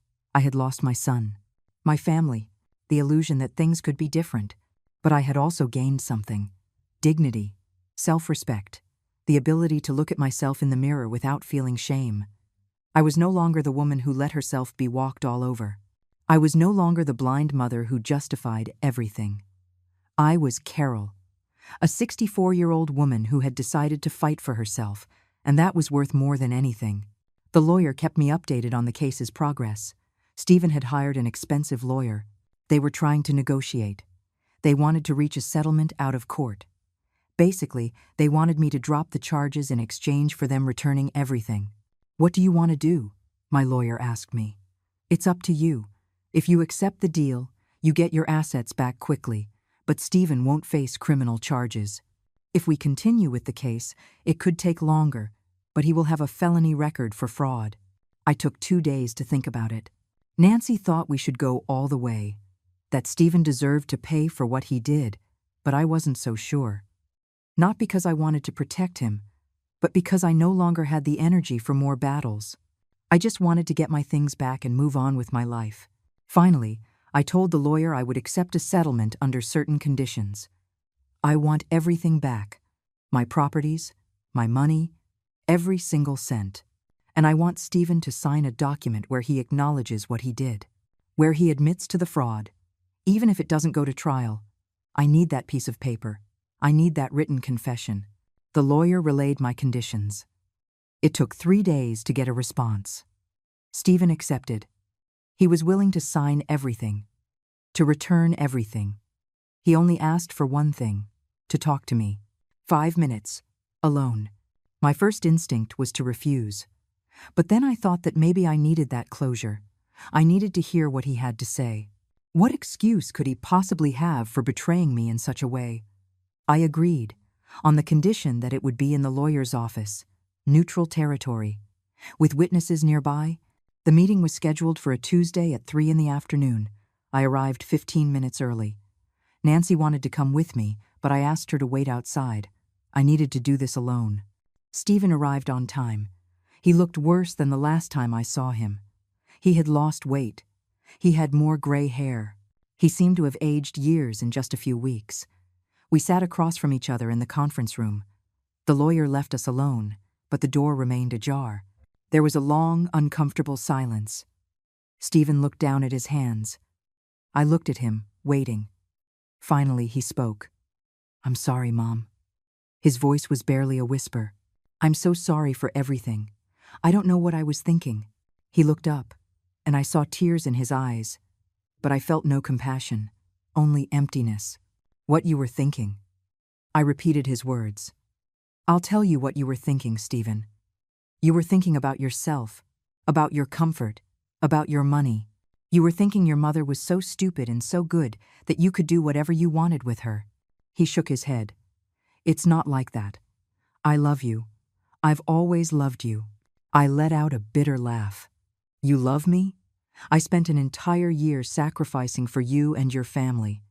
my son, my family, the illusion that things could be different. But I had also gained something: dignity, self-respect, the ability to look at myself in the mirror without feeling shame. I was no longer the woman who let herself be walked all over. I was no longer the blind mother who justified everything. I was Carol, a 64-year-old woman who had decided to fight for herself, and that was worth more than anything. The lawyer kept me updated on the case's progress. Stephen had hired an expensive lawyer. They were trying to negotiate. They wanted to reach a settlement out of court. Basically, they wanted me to drop the charges in exchange for them returning everything. "What do you want to do?" my lawyer asked me. "It's up to you. If you accept the deal, you get your assets back quickly, but Stephen won't face criminal charges. If we continue with the case, it could take longer, but he will have a felony record for fraud." I took 2 days to think about it. Nancy thought we should go all the way, that Stephen deserved to pay for what he did, but I wasn't so sure. Not because I wanted to protect him, but because I no longer had the energy for more battles. I just wanted to get my things back and move on with my life. Finally, I told the lawyer I would accept a settlement under certain conditions. I want everything back: my properties, my money, every single cent. And I want Stephen to sign a document where he acknowledges what he did, where he admits to the fraud. Even if it doesn't go to trial, I need that piece of paper. I need that written confession. The lawyer relayed my conditions. It took 3 days to get a response. Stephen accepted. He was willing to sign everything, to return everything. He only asked for one thing: to talk to me. 5 minutes, alone. My first instinct was to refuse. But then I thought that maybe I needed that closure. I needed to hear what he had to say. What excuse could he possibly have for betraying me in such a way? I agreed, on the condition that it would be in the lawyer's office, neutral territory. With witnesses nearby, the meeting was scheduled for a Tuesday at 3 in the afternoon. I arrived 15 minutes early. Nancy wanted to come with me, but I asked her to wait outside. I needed to do this alone. Stephen arrived on time. He looked worse than the last time I saw him. He had lost weight. He had more gray hair. He seemed to have aged years in just a few weeks. We sat across from each other in the conference room. The lawyer left us alone, but the door remained ajar. There was a long, uncomfortable silence. Stephen looked down at his hands. I looked at him, waiting. Finally, he spoke. "I'm sorry, Mom." His voice was barely a whisper. "I'm so sorry for everything. I don't know what I was thinking." He looked up, and I saw tears in his eyes, but I felt no compassion, only emptiness. "What you were thinking." I repeated his words. "I'll tell you what you were thinking, Stephen. You were thinking about yourself, about your comfort, about your money. You were thinking your mother was so stupid and so good that you could do whatever you wanted with her." He shook his head. "It's not like that. I love you. I've always loved you." I let out a bitter laugh. "You love me? I spent an entire year sacrificing for you and your family.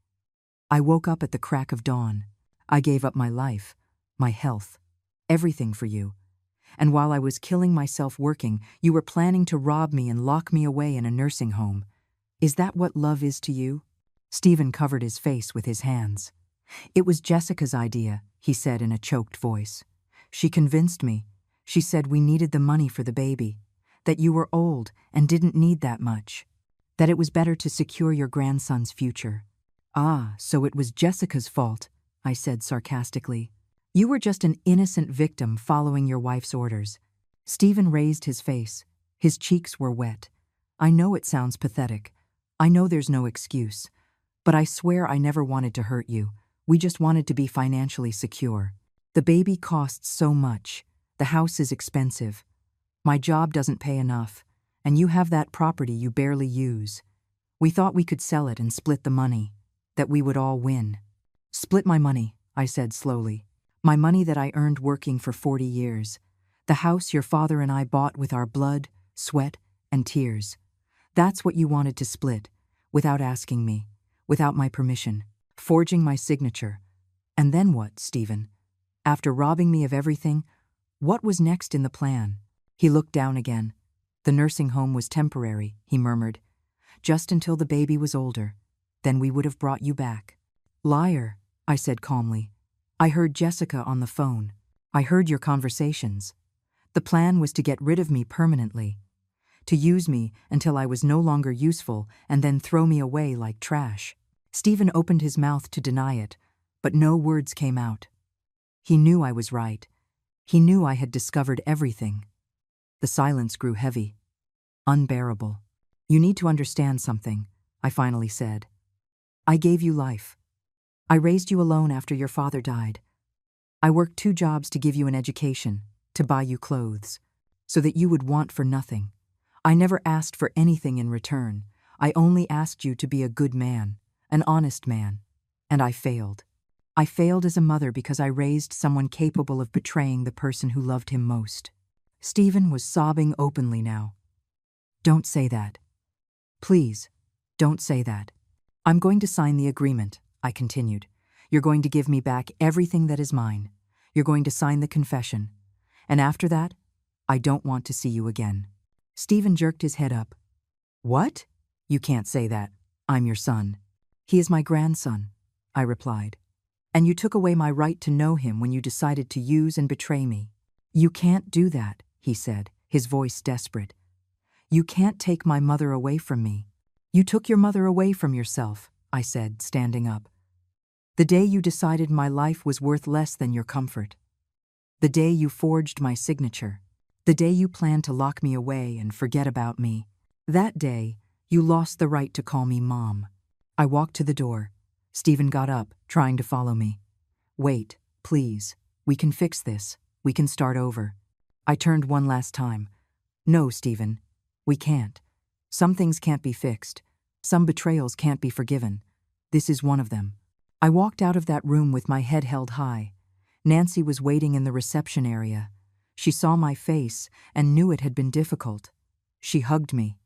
I woke up at the crack of dawn. I gave up my life, my health, everything for you. And while I was killing myself working, you were planning to rob me and lock me away in a nursing home. Is that what love is to you?" Stephen covered his face with his hands. "It was Jessica's idea," he said in a choked voice. "She convinced me. She said we needed the money for the baby, that you were old and didn't need that much, that it was better to secure your grandson's future." "Ah, so it was Jessica's fault," I said sarcastically. "You were just an innocent victim following your wife's orders." Stephen raised his face. His cheeks were wet. "I know it sounds pathetic. I know there's no excuse. But I swear I never wanted to hurt you. We just wanted to be financially secure. The baby costs so much. The house is expensive. My job doesn't pay enough, and you have that property you barely use. We thought we could sell it and split the money, that we would all win." "Split my money," I said slowly. "My money that I earned working for 40 years. The house your father and I bought with our blood, sweat, and tears. That's what you wanted to split, without asking me, without my permission, forging my signature. And then what, Stephen? After robbing me of everything, what was next in the plan?" He looked down again. "The nursing home was temporary," he murmured. "Just until the baby was older. Then we would have brought you back." "Liar," I said calmly. "I heard Jessica on the phone. I heard your conversations. The plan was to get rid of me permanently, to use me until I was no longer useful and then throw me away like trash." Stephen opened his mouth to deny it, but no words came out. He knew I was right. He knew I had discovered everything. The silence grew heavy, unbearable. "You need to understand something," I finally said. "I gave you life. I raised you alone after your father died. I worked 2 jobs to give you an education, to buy you clothes, so that you would want for nothing. I never asked for anything in return. I only asked you to be a good man, an honest man, and I failed. I failed as a mother because I raised someone capable of betraying the person who loved him most." Stephen was sobbing openly now. "Don't say that. Please, don't say that. I'm going to sign the agreement," I continued. "You're going to give me back everything that is mine. You're going to sign the confession. And after that, I don't want to see you again." Stephen jerked his head up. "What? You can't say that. I'm your son." "He is my grandson," I replied. "And you took away my right to know him when you decided to use and betray me." "You can't do that," he said, his voice desperate. "You can't take my mother away from me." "You took your mother away from yourself," I said, standing up. "The day you decided my life was worth less than your comfort. The day you forged my signature. The day you planned to lock me away and forget about me. That day, you lost the right to call me Mom." I walked to the door. Stephen got up, trying to follow me. "Wait, please. We can fix this. We can start over." I turned one last time. "No, Stephen. We can't. Some things can't be fixed. Some betrayals can't be forgiven. This is one of them." I walked out of that room with my head held high. Nancy was waiting in the reception area. She saw my face and knew it had been difficult. She hugged me.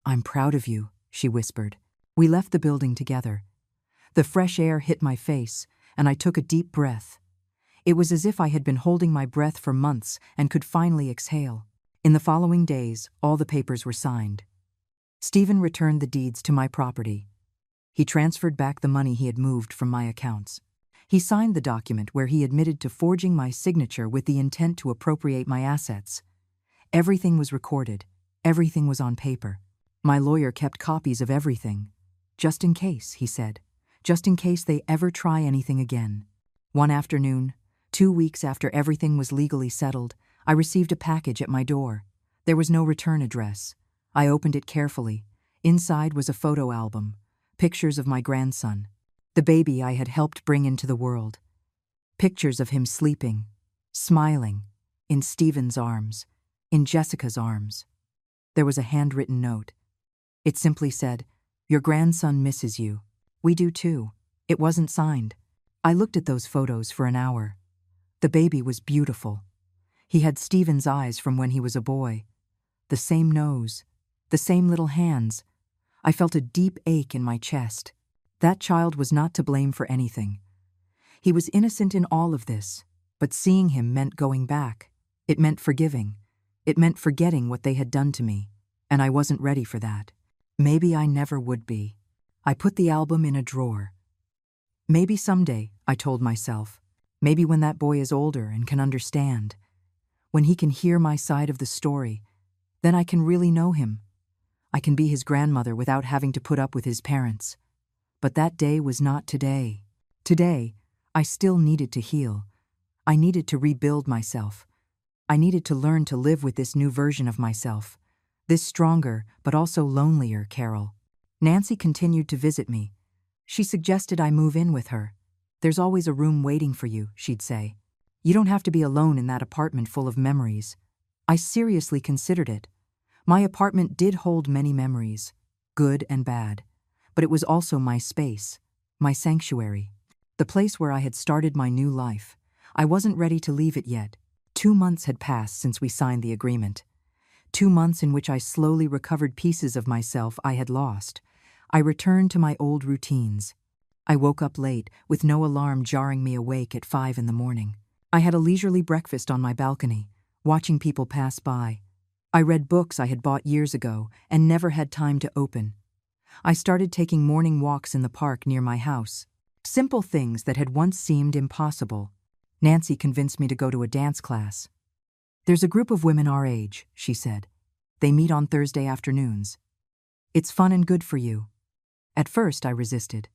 "I'm proud of you," she whispered. We left the building together. The fresh air hit my face, and I took a deep breath. It was as if I had been holding my breath for months and could finally exhale. In the following days, all the papers were signed. Stephen returned the deeds to my property. He transferred back the money he had moved from my accounts. He signed the document where he admitted to forging my signature with the intent to appropriate my assets. Everything was recorded. Everything was on paper. My lawyer kept copies of everything. "Just in case," he said. "Just in case they ever try anything again." One afternoon, 2 weeks after everything was legally settled, I received a package at my door. There was no return address. I opened it carefully. Inside was a photo album, pictures of my grandson, the baby I had helped bring into the world. Pictures of him sleeping, smiling, in Stephen's arms, in Jessica's arms. There was a handwritten note. It simply said, "Your grandson misses you. We do too." It wasn't signed. I looked at those photos for an hour. The baby was beautiful. He had Stephen's eyes from when he was a boy. The same nose, the same little hands. I felt a deep ache in my chest. That child was not to blame for anything. He was innocent in all of this, but seeing him meant going back. It meant forgiving. It meant forgetting what they had done to me, and I wasn't ready for that. Maybe I never would be. I put the album in a drawer. Maybe someday, I told myself. Maybe when that boy is older and can understand. When he can hear my side of the story, then I can really know him. I can be his grandmother without having to put up with his parents. But that day was not today. Today, I still needed to heal. I needed to rebuild myself. I needed to learn to live with this new version of myself. This stronger, but also lonelier Carol. Nancy continued to visit me. She suggested I move in with her. "There's always a room waiting for you," she'd say. You don't have to be alone in that apartment full of memories. I seriously considered it. My apartment did hold many memories, good and bad, but it was also my space, my sanctuary, the place where I had started my new life. I wasn't ready to leave it yet. 2 months had passed since we signed the agreement. 2 months in which I slowly recovered pieces of myself I had lost. I returned to my old routines. I woke up late, with no alarm jarring me awake at 5 in the morning. I had a leisurely breakfast on my balcony, watching people pass by. I read books I had bought years ago and never had time to open. I started taking morning walks in the park near my house. Simple things that had once seemed impossible. Nancy convinced me to go to a dance class. "There's a group of women our age," she said. "They meet on Thursday afternoons. It's fun and good for you." At first, I resisted.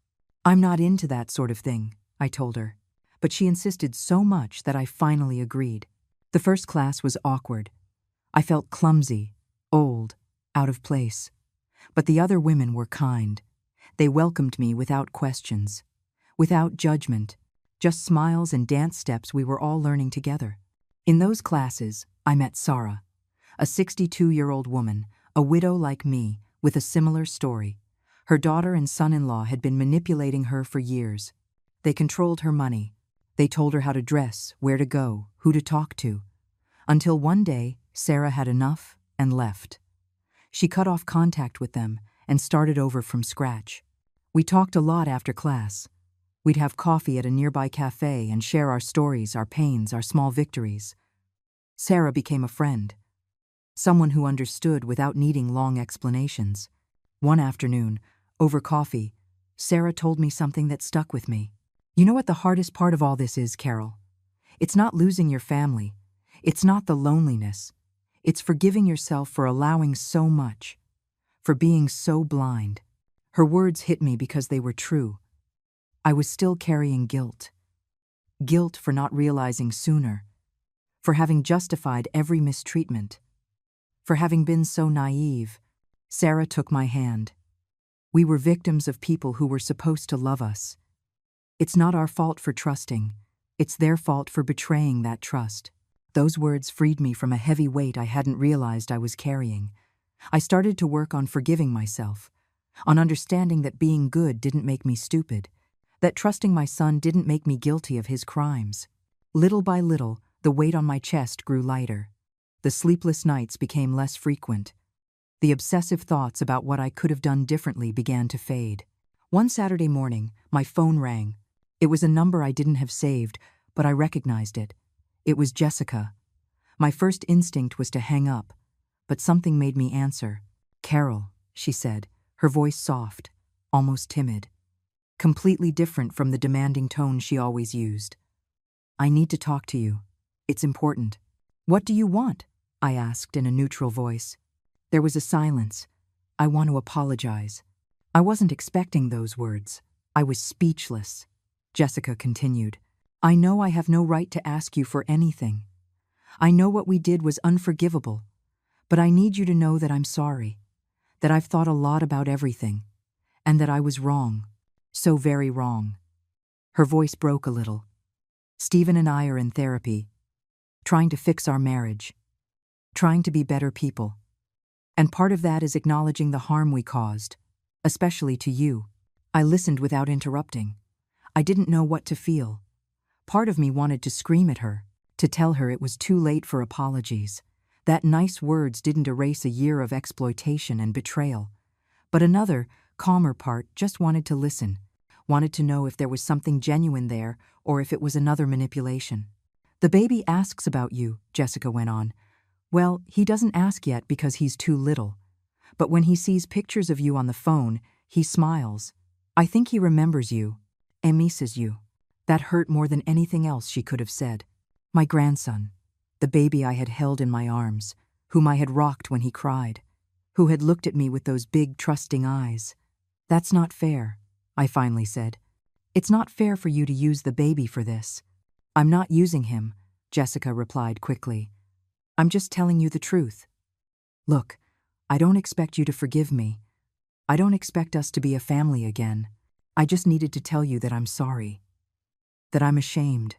"I'm not into that sort of thing," I told her. But she insisted so much that I finally agreed. The first class was awkward. I felt clumsy, old, out of place. But the other women were kind. They welcomed me without questions, without judgment, just smiles and dance steps we were all learning together. In those classes, I met Sarah, a 62-year-old woman, a widow like me, with a similar story. Her daughter and son-in-law had been manipulating her for years. They controlled her money. They told her how to dress, where to go, who to talk to. Until one day, Sarah had enough and left. She cut off contact with them and started over from scratch. We talked a lot after class. We'd have coffee at a nearby cafe and share our stories, our pains, our small victories. Sarah became a friend, someone who understood without needing long explanations. One afternoon, over coffee, Sarah told me something that stuck with me. "You know what the hardest part of all this is, Carol? It's not losing your family. It's not the loneliness. It's forgiving yourself for allowing so much, for being so blind." Her words hit me because they were true. I was still carrying guilt. Guilt for not realizing sooner, for having justified every mistreatment, for having been so naive. Sarah took my hand. We were victims of people who were supposed to love us. It's not our fault for trusting. It's their fault for betraying that trust. Those words freed me from a heavy weight I hadn't realized I was carrying. I started to work on forgiving myself, on understanding that being good didn't make me stupid, that trusting my son didn't make me guilty of his crimes. Little by little, the weight on my chest grew lighter. The sleepless nights became less frequent. The obsessive thoughts about what I could have done differently began to fade. One Saturday morning, my phone rang. It was a number I didn't have saved, but I recognized it. It was Jessica. My first instinct was to hang up, but something made me answer. "Carol," she said, her voice soft, almost timid, completely different from the demanding tone she always used. "I need to talk to you. It's important." "What do you want?" I asked in a neutral voice. There was a silence. "I want to apologize." I wasn't expecting those words. I was speechless. Jessica continued. "I know I have no right to ask you for anything. I know what we did was unforgivable, but I need you to know that I'm sorry, that I've thought a lot about everything, and that I was wrong, so very wrong." Her voice broke a little. "Stephen and I are in therapy, trying to fix our marriage, trying to be better people. And part of that is acknowledging the harm we caused, especially to you." I listened without interrupting. I didn't know what to feel. Part of me wanted to scream at her, to tell her it was too late for apologies, that nice words didn't erase a year of exploitation and betrayal. But another, calmer part just wanted to listen, wanted to know if there was something genuine there or if it was another manipulation. "The baby asks about you," Jessica went on. "Well, he doesn't ask yet because he's too little. But when he sees pictures of you on the phone, he smiles. I think he remembers you and misses you." That hurt more than anything else she could have said. My grandson, the baby I had held in my arms, whom I had rocked when he cried, who had looked at me with those big, trusting eyes. "That's not fair," I finally said. "It's not fair for you to use the baby for this." "I'm not using him," Jessica replied quickly. "I'm just telling you the truth. Look, I don't expect you to forgive me. I don't expect us to be a family again. I just needed to tell you that I'm sorry, that I'm ashamed,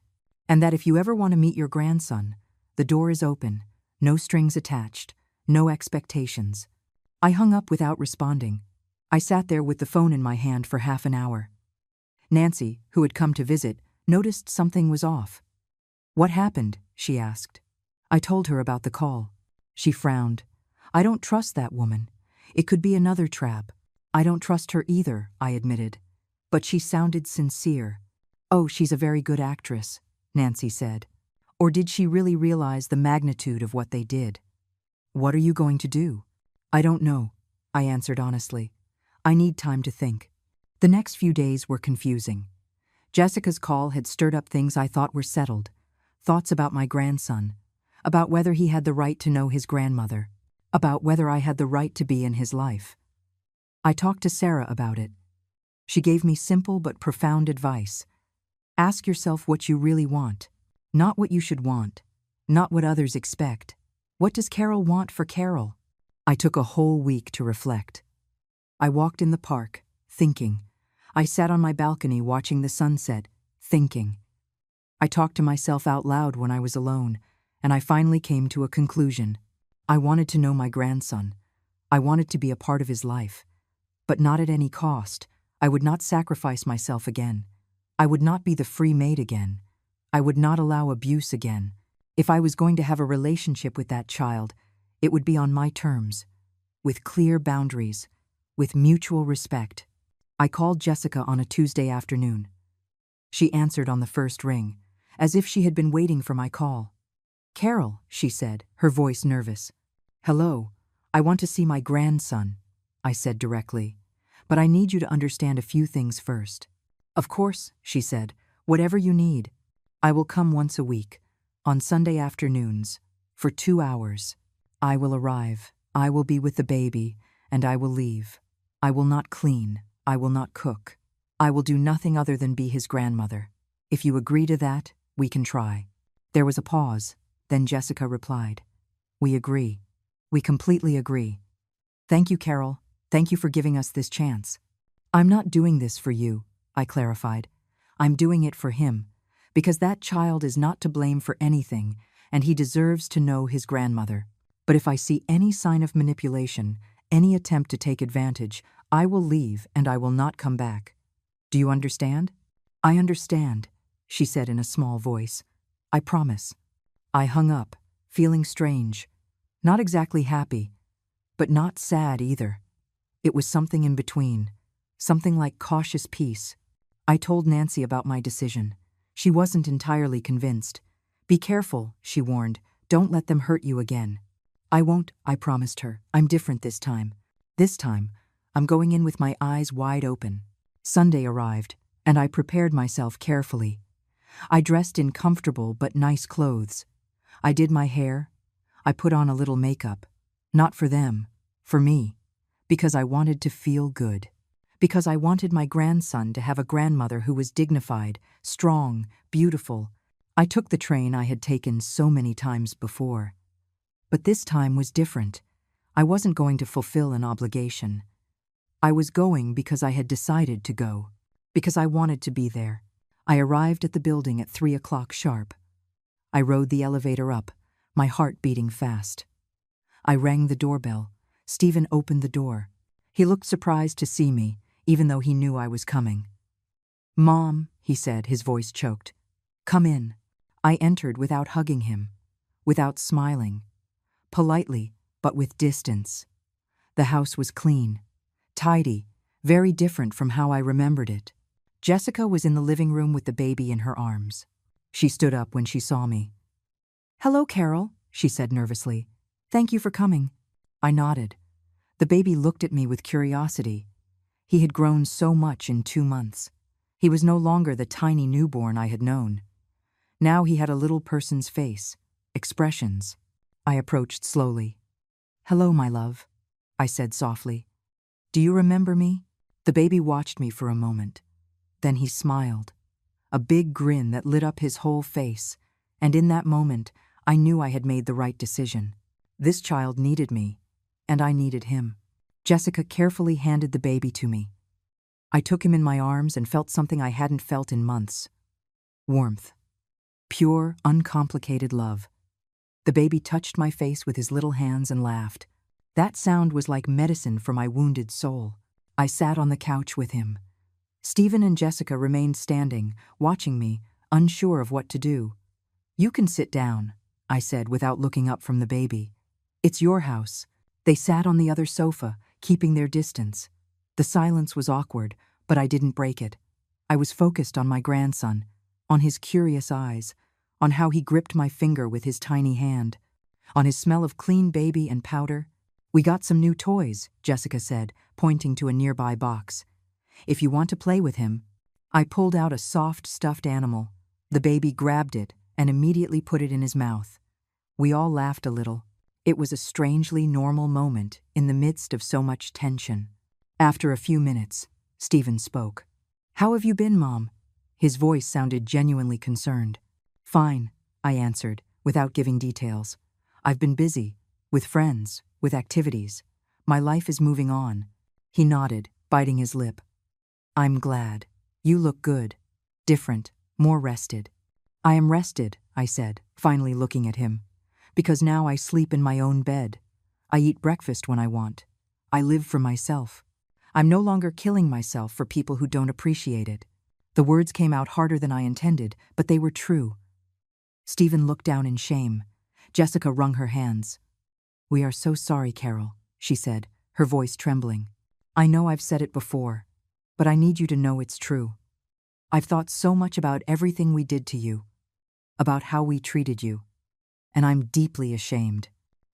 And that if you ever want to meet your grandson, the door is open, no strings attached, no expectations. I hung up without responding. I sat there with the phone in my hand for half an hour. Nancy, who had come to visit, noticed something was off. "What happened?" she asked. I told her about the call. She frowned. "I don't trust that woman. It could be another trap." "I don't trust her either," I admitted. But she sounded sincere. "Oh, she's a very good actress," Nancy said. Or did she really realize the magnitude of what they did? "What are you going to do?" "I don't know," I answered honestly. "I need time to think." The next few days were confusing. Jessica's call had stirred up things I thought were settled. Thoughts about my grandson, about whether he had the right to know his grandmother, about whether I had the right to be in his life. I talked to Sarah about it. She gave me simple but profound advice. Ask yourself what you really want, not what you should want, not what others expect. What does Carol want for Carol? I took a whole week to reflect. I walked in the park, thinking. I sat on my balcony watching the sunset, thinking. I talked to myself out loud when I was alone, and I finally came to a conclusion. I wanted to know my grandson. I wanted to be a part of his life. But not at any cost. I would not sacrifice myself again. I would not be the free maid again. I would not allow abuse again. If I was going to have a relationship with that child, it would be on my terms, with clear boundaries, with mutual respect. I called Jessica on a Tuesday afternoon. She answered on the first ring, as if she had been waiting for my call. "Carol," she said, her voice nervous. "Hello, I want to see my grandson," I said directly. "But I need you to understand a few things first." "Of course," she said, "whatever you need. I will come once a week, on Sunday afternoons, for 2 hours. I will arrive, I will be with the baby, and I will leave. I will not clean, I will not cook. I will do nothing other than be his grandmother. If you agree to that, we can try." There was a pause, then Jessica replied, "We agree. We completely agree. Thank you, Carol. Thank you for giving us this chance." "I'm not doing this for you," I clarified. "I'm doing it for him, because that child is not to blame for anything, and he deserves to know his grandmother. But if I see any sign of manipulation, any attempt to take advantage, I will leave and I will not come back. Do you understand?" "I understand," she said in a small voice. "I promise." I hung up, feeling strange. Not exactly happy, but not sad either. It was something in between, something like cautious peace. I told Nancy about my decision. She wasn't entirely convinced. "Be careful," she warned. "Don't let them hurt you again." "I won't," I promised her. "I'm different this time. This time, I'm going in with my eyes wide open." Sunday arrived, and I prepared myself carefully. I dressed in comfortable but nice clothes. I did my hair. I put on a little makeup. Not for them, for me. Because I wanted to feel good. Because I wanted my grandson to have a grandmother who was dignified, strong, beautiful. I took the train I had taken so many times before. But this time was different. I wasn't going to fulfill an obligation. I was going because I had decided to go. Because I wanted to be there. I arrived at the building at 3 o'clock sharp. I rode the elevator up, my heart beating fast. I rang the doorbell. Stephen opened the door. He looked surprised to see me, even though he knew I was coming. "Mom," he said, his voice choked. "Come in." I entered without hugging him, without smiling. Politely, but with distance. The house was clean, tidy, very different from how I remembered it. Jessica was in the living room with the baby in her arms. She stood up when she saw me. "Hello, Carol," she said nervously. "Thank you for coming." I nodded. The baby looked at me with curiosity. He had grown so much in 2 months. He was no longer the tiny newborn I had known. Now he had a little person's face, expressions. I approached slowly. "Hello, my love," I said softly. "Do you remember me?" The baby watched me for a moment. Then he smiled, a big grin that lit up his whole face, and in that moment, I knew I had made the right decision. This child needed me, and I needed him. Jessica carefully handed the baby to me. I took him in my arms and felt something I hadn't felt in months. Warmth. Pure, uncomplicated love. The baby touched my face with his little hands and laughed. That sound was like medicine for my wounded soul. I sat on the couch with him. Stephen and Jessica remained standing, watching me, unsure of what to do. "You can sit down," I said without looking up from the baby. "It's your house." They sat on the other sofa, keeping their distance. The silence was awkward, but I didn't break it. I was focused on my grandson, on his curious eyes, on how he gripped my finger with his tiny hand, on his smell of clean baby and powder. "We got some new toys," Jessica said, pointing to a nearby box. "If you want to play with him." I pulled out a soft, stuffed animal. The baby grabbed it and immediately put it in his mouth. We all laughed a little. It was a strangely normal moment in the midst of so much tension. After a few minutes, Stephen spoke. "How have you been, Mom?" His voice sounded genuinely concerned. "Fine," I answered, without giving details. "I've been busy, with friends, with activities. My life is moving on." He nodded, biting his lip. "I'm glad. You look good. Different, more rested." "I am rested," I said, finally looking at him. "Because now I sleep in my own bed. I eat breakfast when I want. I live for myself. I'm no longer killing myself for people who don't appreciate it." The words came out harder than I intended, but they were true. Stephen looked down in shame. Jessica wrung her hands. "We are so sorry, Carol," she said, her voice trembling. "I know I've said it before, but I need you to know it's true. I've thought so much about everything we did to you, about how we treated you, and I'm deeply ashamed."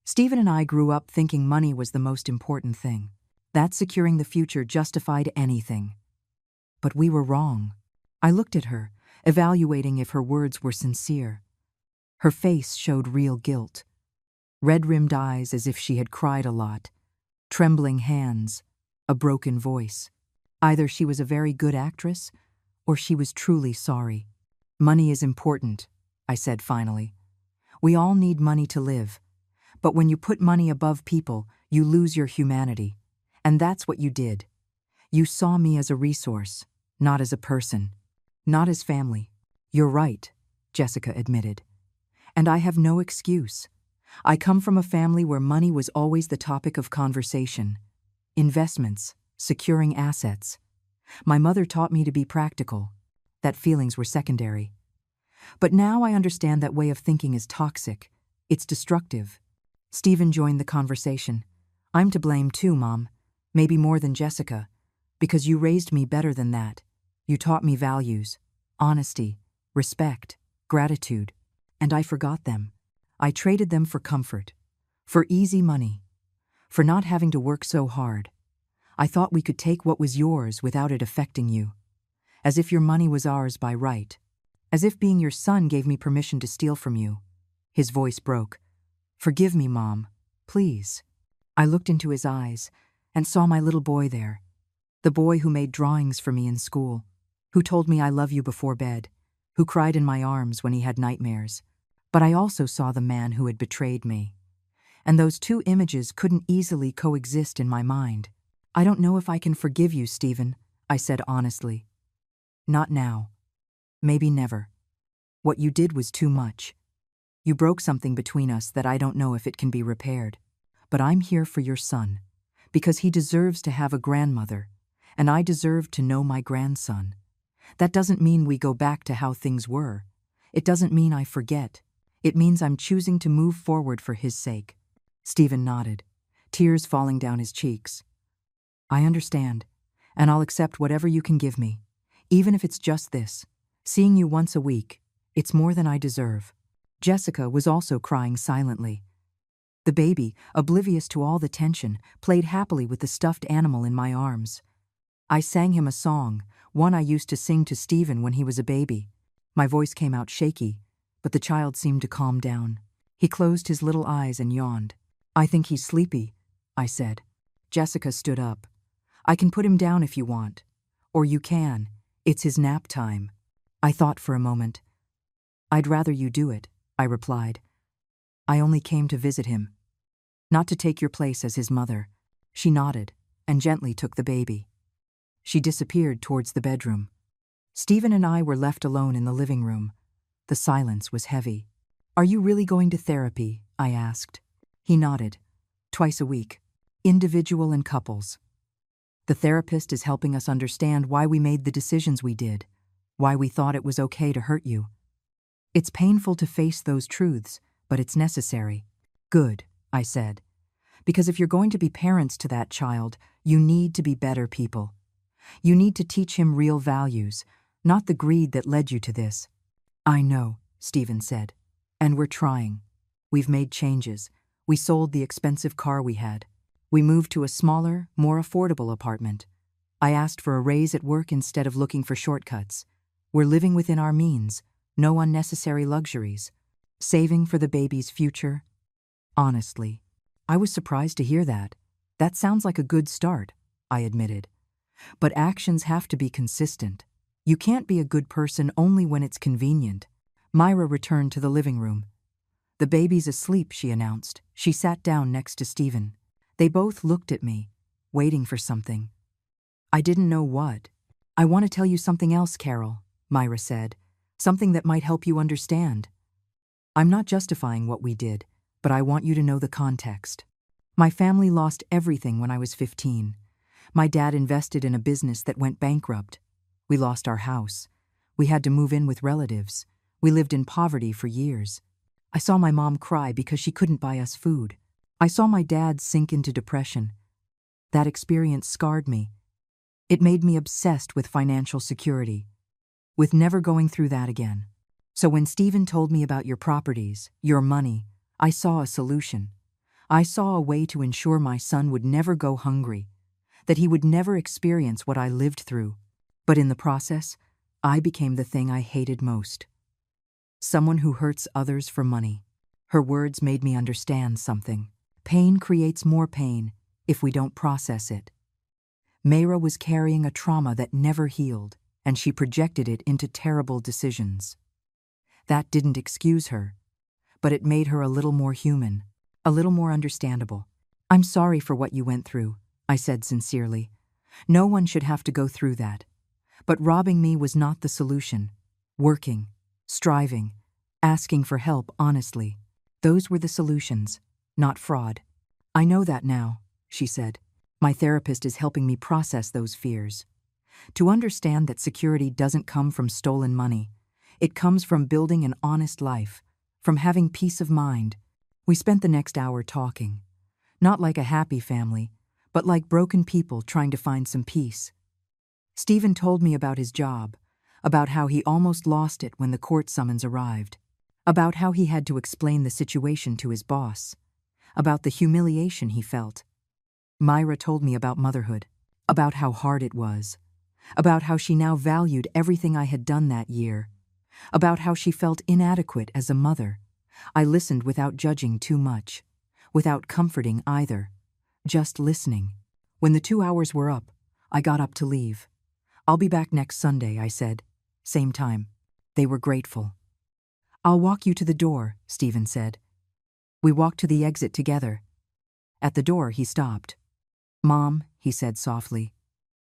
Stephen and I grew up thinking money was the most important thing, that securing the future justified anything. But we were wrong. I looked at her, evaluating if her words were sincere. Her face showed real guilt. Red-rimmed eyes as if she had cried a lot, trembling hands, a broken voice. Either she was a very good actress, or she was truly sorry. "Money is important," I said finally. "We all need money to live. But when you put money above people, you lose your humanity. And that's what you did. You saw me as a resource, not as a person, not as family." "You're right," Jessica admitted. "And I have no excuse. I come from a family where money was always the topic of conversation. Investments, securing assets. My mother taught me to be practical, that feelings were secondary. But now I understand that way of thinking is toxic. It's destructive." Stephen joined the conversation. "I'm to blame too, Mom. Maybe more than Jessica. Because you raised me better than that. You taught me values, honesty, respect, gratitude. And I forgot them. I traded them for comfort, for easy money, for not having to work so hard. I thought we could take what was yours without it affecting you. As if your money was ours by right. As if being your son gave me permission to steal from you." His voice broke. "Forgive me, Mom. Please." I looked into his eyes and saw my little boy there. The boy who made drawings for me in school, who told me I love you before bed, who cried in my arms when he had nightmares. But I also saw the man who had betrayed me. And those two images couldn't easily coexist in my mind. "I don't know if I can forgive you, Stephen," I said honestly. "Not now. Maybe never. What you did was too much. You broke something between us that I don't know if it can be repaired. But I'm here for your son, because he deserves to have a grandmother, and I deserve to know my grandson. That doesn't mean we go back to how things were. It doesn't mean I forget. It means I'm choosing to move forward for his sake." Stephen nodded, tears falling down his cheeks. "I understand, and I'll accept whatever you can give me, even if it's just this. Seeing you once a week, it's more than I deserve." Jessica was also crying silently. The baby, oblivious to all the tension, played happily with the stuffed animal in my arms. I sang him a song, one I used to sing to Stephen when he was a baby. My voice came out shaky, but the child seemed to calm down. He closed his little eyes and yawned. "I think he's sleepy," I said. Jessica stood up. "I can put him down if you want. Or you can. It's his nap time." I thought for a moment. "I'd rather you do it," I replied. "I only came to visit him. Not to take your place as his mother." She nodded and gently took the baby. She disappeared towards the bedroom. Stephen and I were left alone in the living room. The silence was heavy. "Are you really going to therapy?" I asked. He nodded. "Twice a week. Individual and couples. The therapist is helping us understand why we made the decisions we did, why we thought it was okay to hurt you. It's painful to face those truths, but it's necessary." "Good," I said. "Because if you're going to be parents to that child, you need to be better people. You need to teach him real values, not the greed that led you to this." "I know," Stephen said. "And we're trying. We've made changes. We sold the expensive car we had. We moved to a smaller, more affordable apartment. I asked for a raise at work instead of looking for shortcuts. We're living within our means, no unnecessary luxuries. Saving for the baby's future." Honestly, I was surprised to hear that. "That sounds like a good start," I admitted. "But actions have to be consistent. You can't be a good person only when it's convenient." Myra returned to the living room. "The baby's asleep," she announced. She sat down next to Stephen. They both looked at me, waiting for something. I didn't know what. "I want to tell you something else, Carol," Myra said. "Something that might help you understand. I'm not justifying what we did, but I want you to know the context. My family lost everything when I was 15. My dad invested in a business that went bankrupt. We lost our house. We had to move in with relatives. We lived in poverty for years. I saw my mom cry because she couldn't buy us food. I saw my dad sink into depression. That experience scarred me. It made me obsessed with financial security, with never going through that again. So when Stephen told me about your properties, your money, I saw a solution. I saw a way to ensure my son would never go hungry, that he would never experience what I lived through. But in the process, I became the thing I hated most. Someone who hurts others for money." Her words made me understand something. Pain creates more pain if we don't process it. Mayra was carrying a trauma that never healed, and she projected it into terrible decisions. That didn't excuse her, but it made her a little more human, a little more understandable. "I'm sorry for what you went through," I said sincerely. "No one should have to go through that. But robbing me was not the solution. Working, striving, asking for help honestly, those were the solutions, not fraud." "I know that now," she said. "My therapist is helping me process those fears. To understand that security doesn't come from stolen money. It comes from building an honest life, from having peace of mind." We spent the next hour talking. Not like a happy family, but like broken people trying to find some peace. Stephen told me about his job, about how he almost lost it when the court summons arrived, about how he had to explain the situation to his boss, about the humiliation he felt. Myra told me about motherhood, about how hard it was, about how she now valued everything I had done that year, about how she felt inadequate as a mother. I listened without judging too much, without comforting either, just listening. When the 2 hours were up, I got up to leave. "I'll be back next Sunday," I said. "Same time." They were grateful. "I'll walk you to the door," Stephen said. We walked to the exit together. At the door, he stopped. "Mom," he said softly,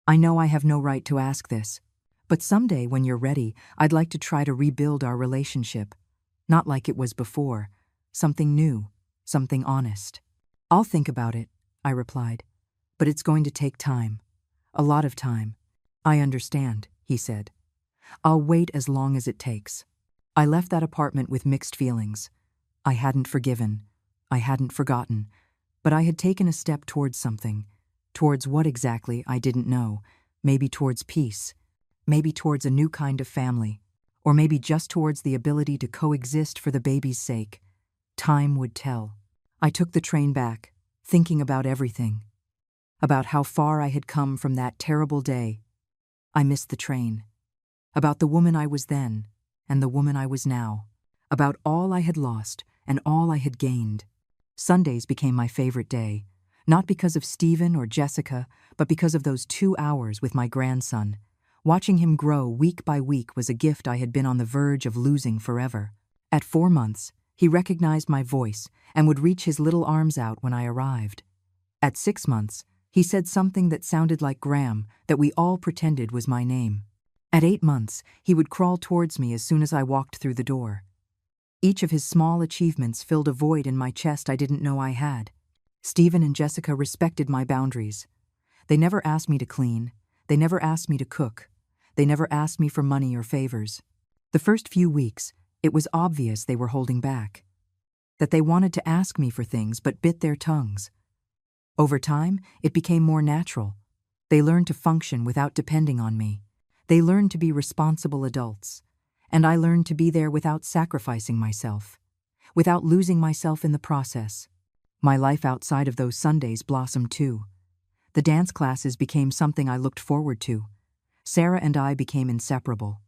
"I know I have no right to ask this, but someday when you're ready, I'd like to try to rebuild our relationship. Not like it was before. Something new, something honest." "I'll think about it," I replied. "But it's going to take time. A lot of time." "I understand," he said. "I'll wait as long as it takes." I left that apartment with mixed feelings. I hadn't forgiven. I hadn't forgotten. But I had taken a step towards something. Towards what exactly, I didn't know. Maybe towards peace. Maybe towards a new kind of family. Or maybe just towards the ability to coexist for the baby's sake. Time would tell. I took the train back, thinking about everything. About how far I had come from that terrible day. I missed the train. About the woman I was then, and the woman I was now. About all I had lost and all I had gained. Sundays became my favorite day, not because of Stephen or Jessica, but because of those 2 hours with my grandson. Watching him grow week by week was a gift I had been on the verge of losing forever. At 4 months, he recognized my voice and would reach his little arms out when I arrived. At 6 months, he said something that sounded like Graham, that we all pretended was my name. At 8 months, he would crawl towards me as soon as I walked through the door. Each of his small achievements filled a void in my chest I didn't know I had. Stephen and Jessica respected my boundaries. They never asked me to clean. They never asked me to cook. They never asked me for money or favors. The first few weeks, it was obvious they were holding back. That they wanted to ask me for things but bit their tongues. Over time, it became more natural. They learned to function without depending on me. They learned to be responsible adults. And I learned to be there without sacrificing myself, without losing myself in the process. My life outside of those Sundays blossomed too. The dance classes became something I looked forward to. Sarah and I became inseparable.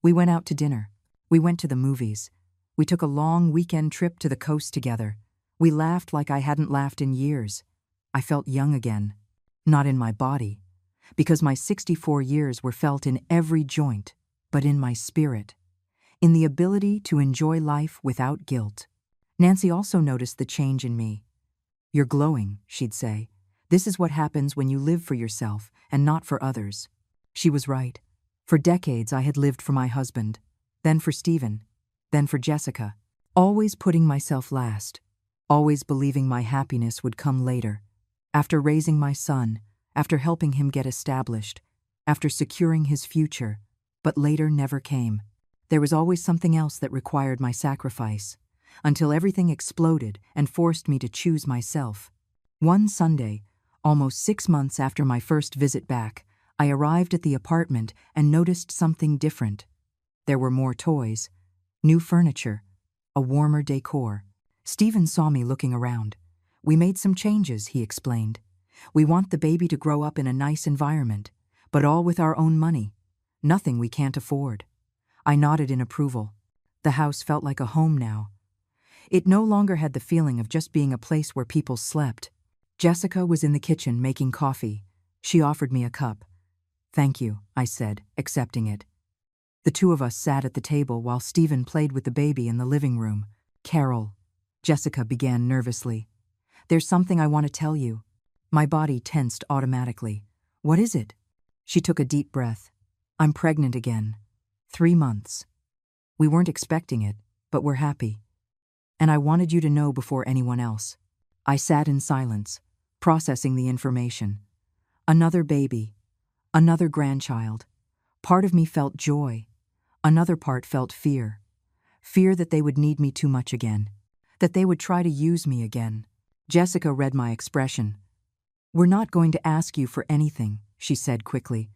We went out to dinner. We went to the movies. We took a long weekend trip to the coast together. We laughed like I hadn't laughed in years. I felt young again. Not in my body, because my 64 years were felt in every joint, but in my spirit, in the ability to enjoy life without guilt. Nancy also noticed the change in me. "You're glowing," she'd say. "This is what happens when you live for yourself and not for others." She was right. For decades I had lived for my husband, then for Stephen, then for Jessica, always putting myself last, always believing my happiness would come later, after raising my son, after helping him get established, after securing his future, but later never came. There was always something else that required my sacrifice, until everything exploded and forced me to choose myself. One Sunday, almost 6 months after my first visit back, I arrived at the apartment and noticed something different. There were more toys, new furniture, a warmer decor. Stephen saw me looking around. "We made some changes," he explained. "We want the baby to grow up in a nice environment, but all with our own money. Nothing we can't afford." I nodded in approval. The house felt like a home now. It no longer had the feeling of just being a place where people slept. Jessica was in the kitchen making coffee. She offered me a cup. "Thank you," I said, accepting it. The two of us sat at the table while Stephen played with the baby in the living room. "Carol," Jessica began nervously, "there's something I want to tell you." My body tensed automatically. "What is it?" She took a deep breath. "I'm pregnant again. 3 months. We weren't expecting it, but we're happy. And I wanted you to know before anyone else." I sat in silence, processing the information. Another baby. Another grandchild. Part of me felt joy. Another part felt fear. Fear that they would need me too much again. That they would try to use me again. Jessica read my expression. "We're not going to ask you for anything," she said quickly.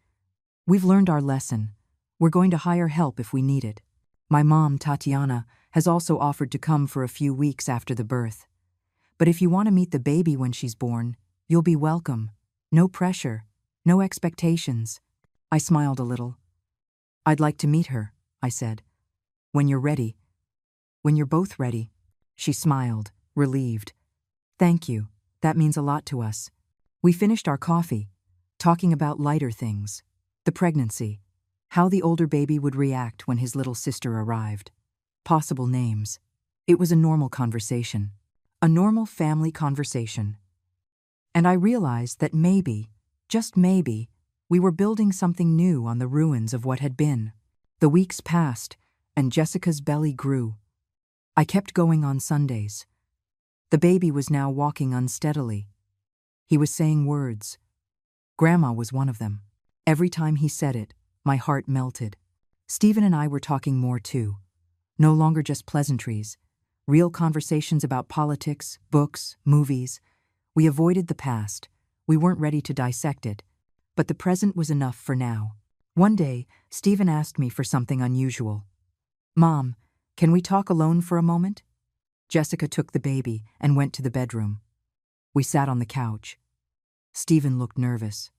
"We've learned our lesson. We're going to hire help if we need it. My mom, Tatiana, has also offered to come for a few weeks after the birth. But if you want to meet the baby when she's born, you'll be welcome. No pressure. No expectations." I smiled a little. "I'd like to meet her," I said. "When you're ready." "When you're both ready." She smiled, relieved. "Thank you. That means a lot to us." We finished our coffee, talking about lighter things. The pregnancy. How the older baby would react when his little sister arrived. Possible names. It was a normal conversation. A normal family conversation. And I realized that maybe, just maybe, we were building something new on the ruins of what had been. The weeks passed, and Jessica's belly grew. I kept going on Sundays. The baby was now walking unsteadily. He was saying words. Grandma was one of them. Every time he said it, my heart melted. Stephen and I were talking more too. No longer just pleasantries. Real conversations about politics, books, movies. We avoided the past. We weren't ready to dissect it. But the present was enough for now. One day, Stephen asked me for something unusual. "Mom, can we talk alone for a moment?" Jessica took the baby and went to the bedroom. We sat on the couch. Stephen looked nervous.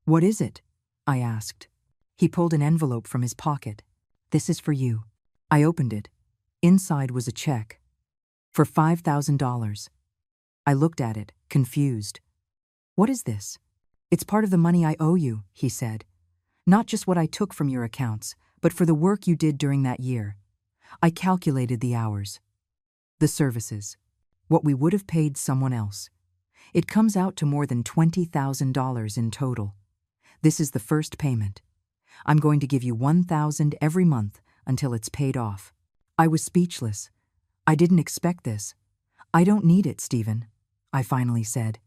"What is it?" I asked. He pulled an envelope from his pocket. "This is for you." I opened it. Inside was a check. For $5,000. I looked at it, confused. "What is this?" "It's part of the money I owe you," he said. "Not just what I took from your accounts, but for the work you did during that year." I calculated the hours. The services. What we would have paid someone else. It comes out to more than $20,000 in total. This is the first payment. I'm going to give you 1,000 every month until it's paid off." I was speechless. I didn't expect this. "I don't need it, Stephen," I finally said.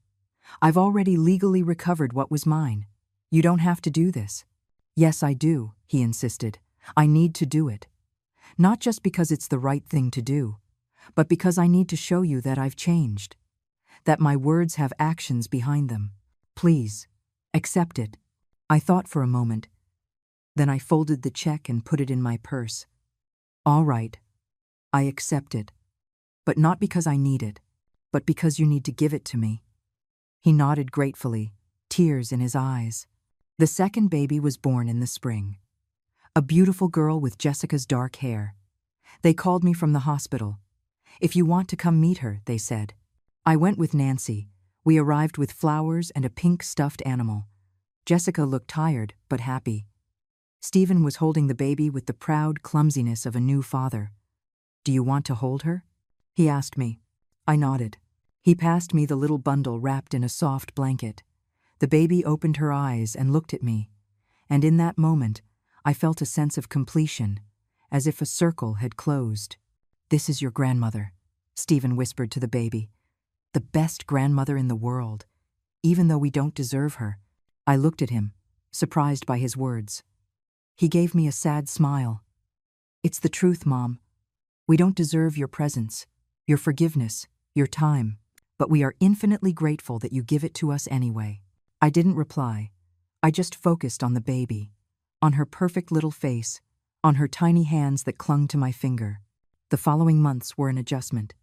"I've already legally recovered what was mine. You don't have to do this." "Yes, I do," he insisted. "I need to do it. Not just because it's the right thing to do, but because I need to show you that I've changed, that my words have actions behind them. Please, accept it." I thought for a moment. Then I folded the check and put it in my purse. "All right, I accept it. But not because I need it, but because you need to give it to me." He nodded gratefully, tears in his eyes. The second baby was born in the spring. A beautiful girl with Jessica's dark hair. They called me from the hospital. "If you want to come meet her," they said. I went with Nancy. We arrived with flowers and a pink stuffed animal. Jessica looked tired, but happy. Stephen was holding the baby with the proud clumsiness of a new father. "Do you want to hold her?" he asked me. I nodded. He passed me the little bundle wrapped in a soft blanket. The baby opened her eyes and looked at me, and in that moment, I felt a sense of completion, as if a circle had closed. "This is your grandmother," Stephen whispered to the baby. "The best grandmother in the world, even though we don't deserve her." I looked at him, surprised by his words. He gave me a sad smile. "It's the truth, Mom. We don't deserve your presence, your forgiveness, your time, but we are infinitely grateful that you give it to us anyway." I didn't reply. I just focused on the baby, on her perfect little face, on her tiny hands that clung to my finger. The following months were an adjustment.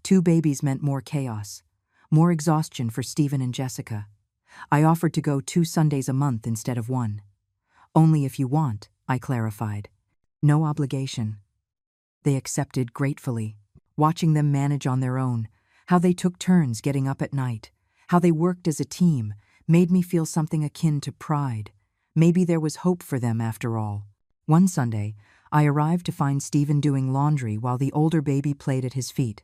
2 babies meant more chaos, more exhaustion for Stephen and Jessica. I offered to go 2 Sundays a month instead of 1. "Only if you want," I clarified. "No obligation." They accepted gratefully, watching them manage on their own, how they took turns getting up at night, how they worked as a team, made me feel something akin to pride. Maybe there was hope for them after all. One Sunday, I arrived to find Stephen doing laundry while the older baby played at his feet.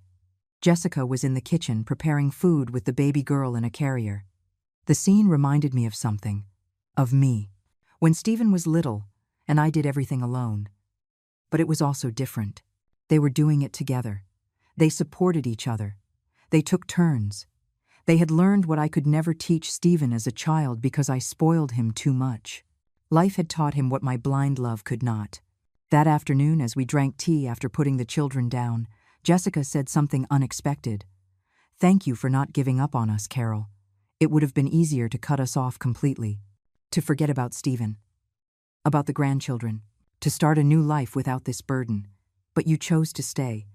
Jessica was in the kitchen preparing food with the baby girl in a carrier. The scene reminded me of something, of me, when Stephen was little and I did everything alone. But it was also different. They were doing it together. They supported each other. They took turns. They had learned what I could never teach Stephen as a child because I spoiled him too much. Life had taught him what my blind love could not. That afternoon, as we drank tea after putting the children down, Jessica said something unexpected. "Thank you for not giving up on us, Carol. It would have been easier to cut us off completely, to forget about Stephen, about the grandchildren, to start a new life without this burden. But you chose to stay.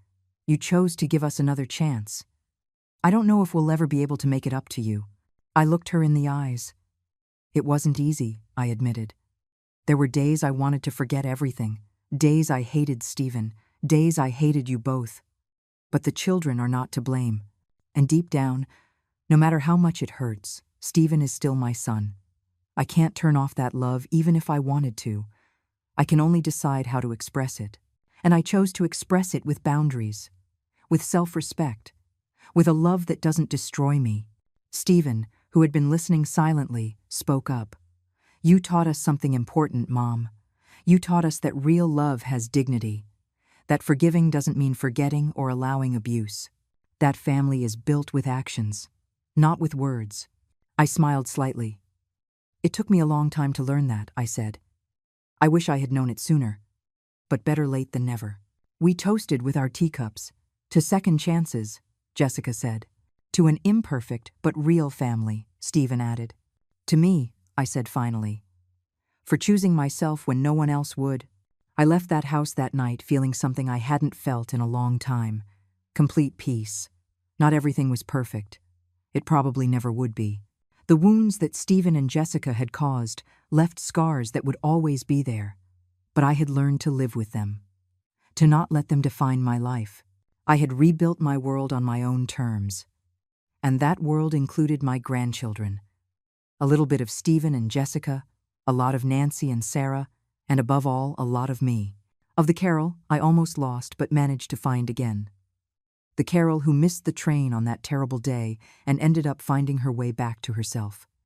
You chose to give us another chance. I don't know if we'll ever be able to make it up to you." I looked her in the eyes. "It wasn't easy," I admitted. "There were days I wanted to forget everything, days I hated Stephen, days I hated you both. But the children are not to blame. And deep down, no matter how much it hurts, Stephen is still my son. I can't turn off that love even if I wanted to. I can only decide how to express it. And I chose to express it with boundaries, with self-respect, with a love that doesn't destroy me." Stephen, who had been listening silently, spoke up. "You taught us something important, Mom. You taught us that real love has dignity, that forgiving doesn't mean forgetting or allowing abuse. That family is built with actions, not with words." I smiled slightly. "It took me a long time to learn that," I said. "I wish I had known it sooner. But better late than never." We toasted with our teacups. "To second chances," Jessica said. "To an imperfect but real family," Stephen added. "To me," I said finally. "For choosing myself when no one else would." I left that house that night feeling something I hadn't felt in a long time. Complete peace. Not everything was perfect. It probably never would be. The wounds that Stephen and Jessica had caused left scars that would always be there. But I had learned to live with them, to not let them define my life. I had rebuilt my world on my own terms. And that world included my grandchildren. A little bit of Stephen and Jessica, a lot of Nancy and Sarah, and above all, a lot of me. Of the Carol I almost lost but managed to find again. The Carol who missed the train on that terrible day and ended up finding her way back to herself.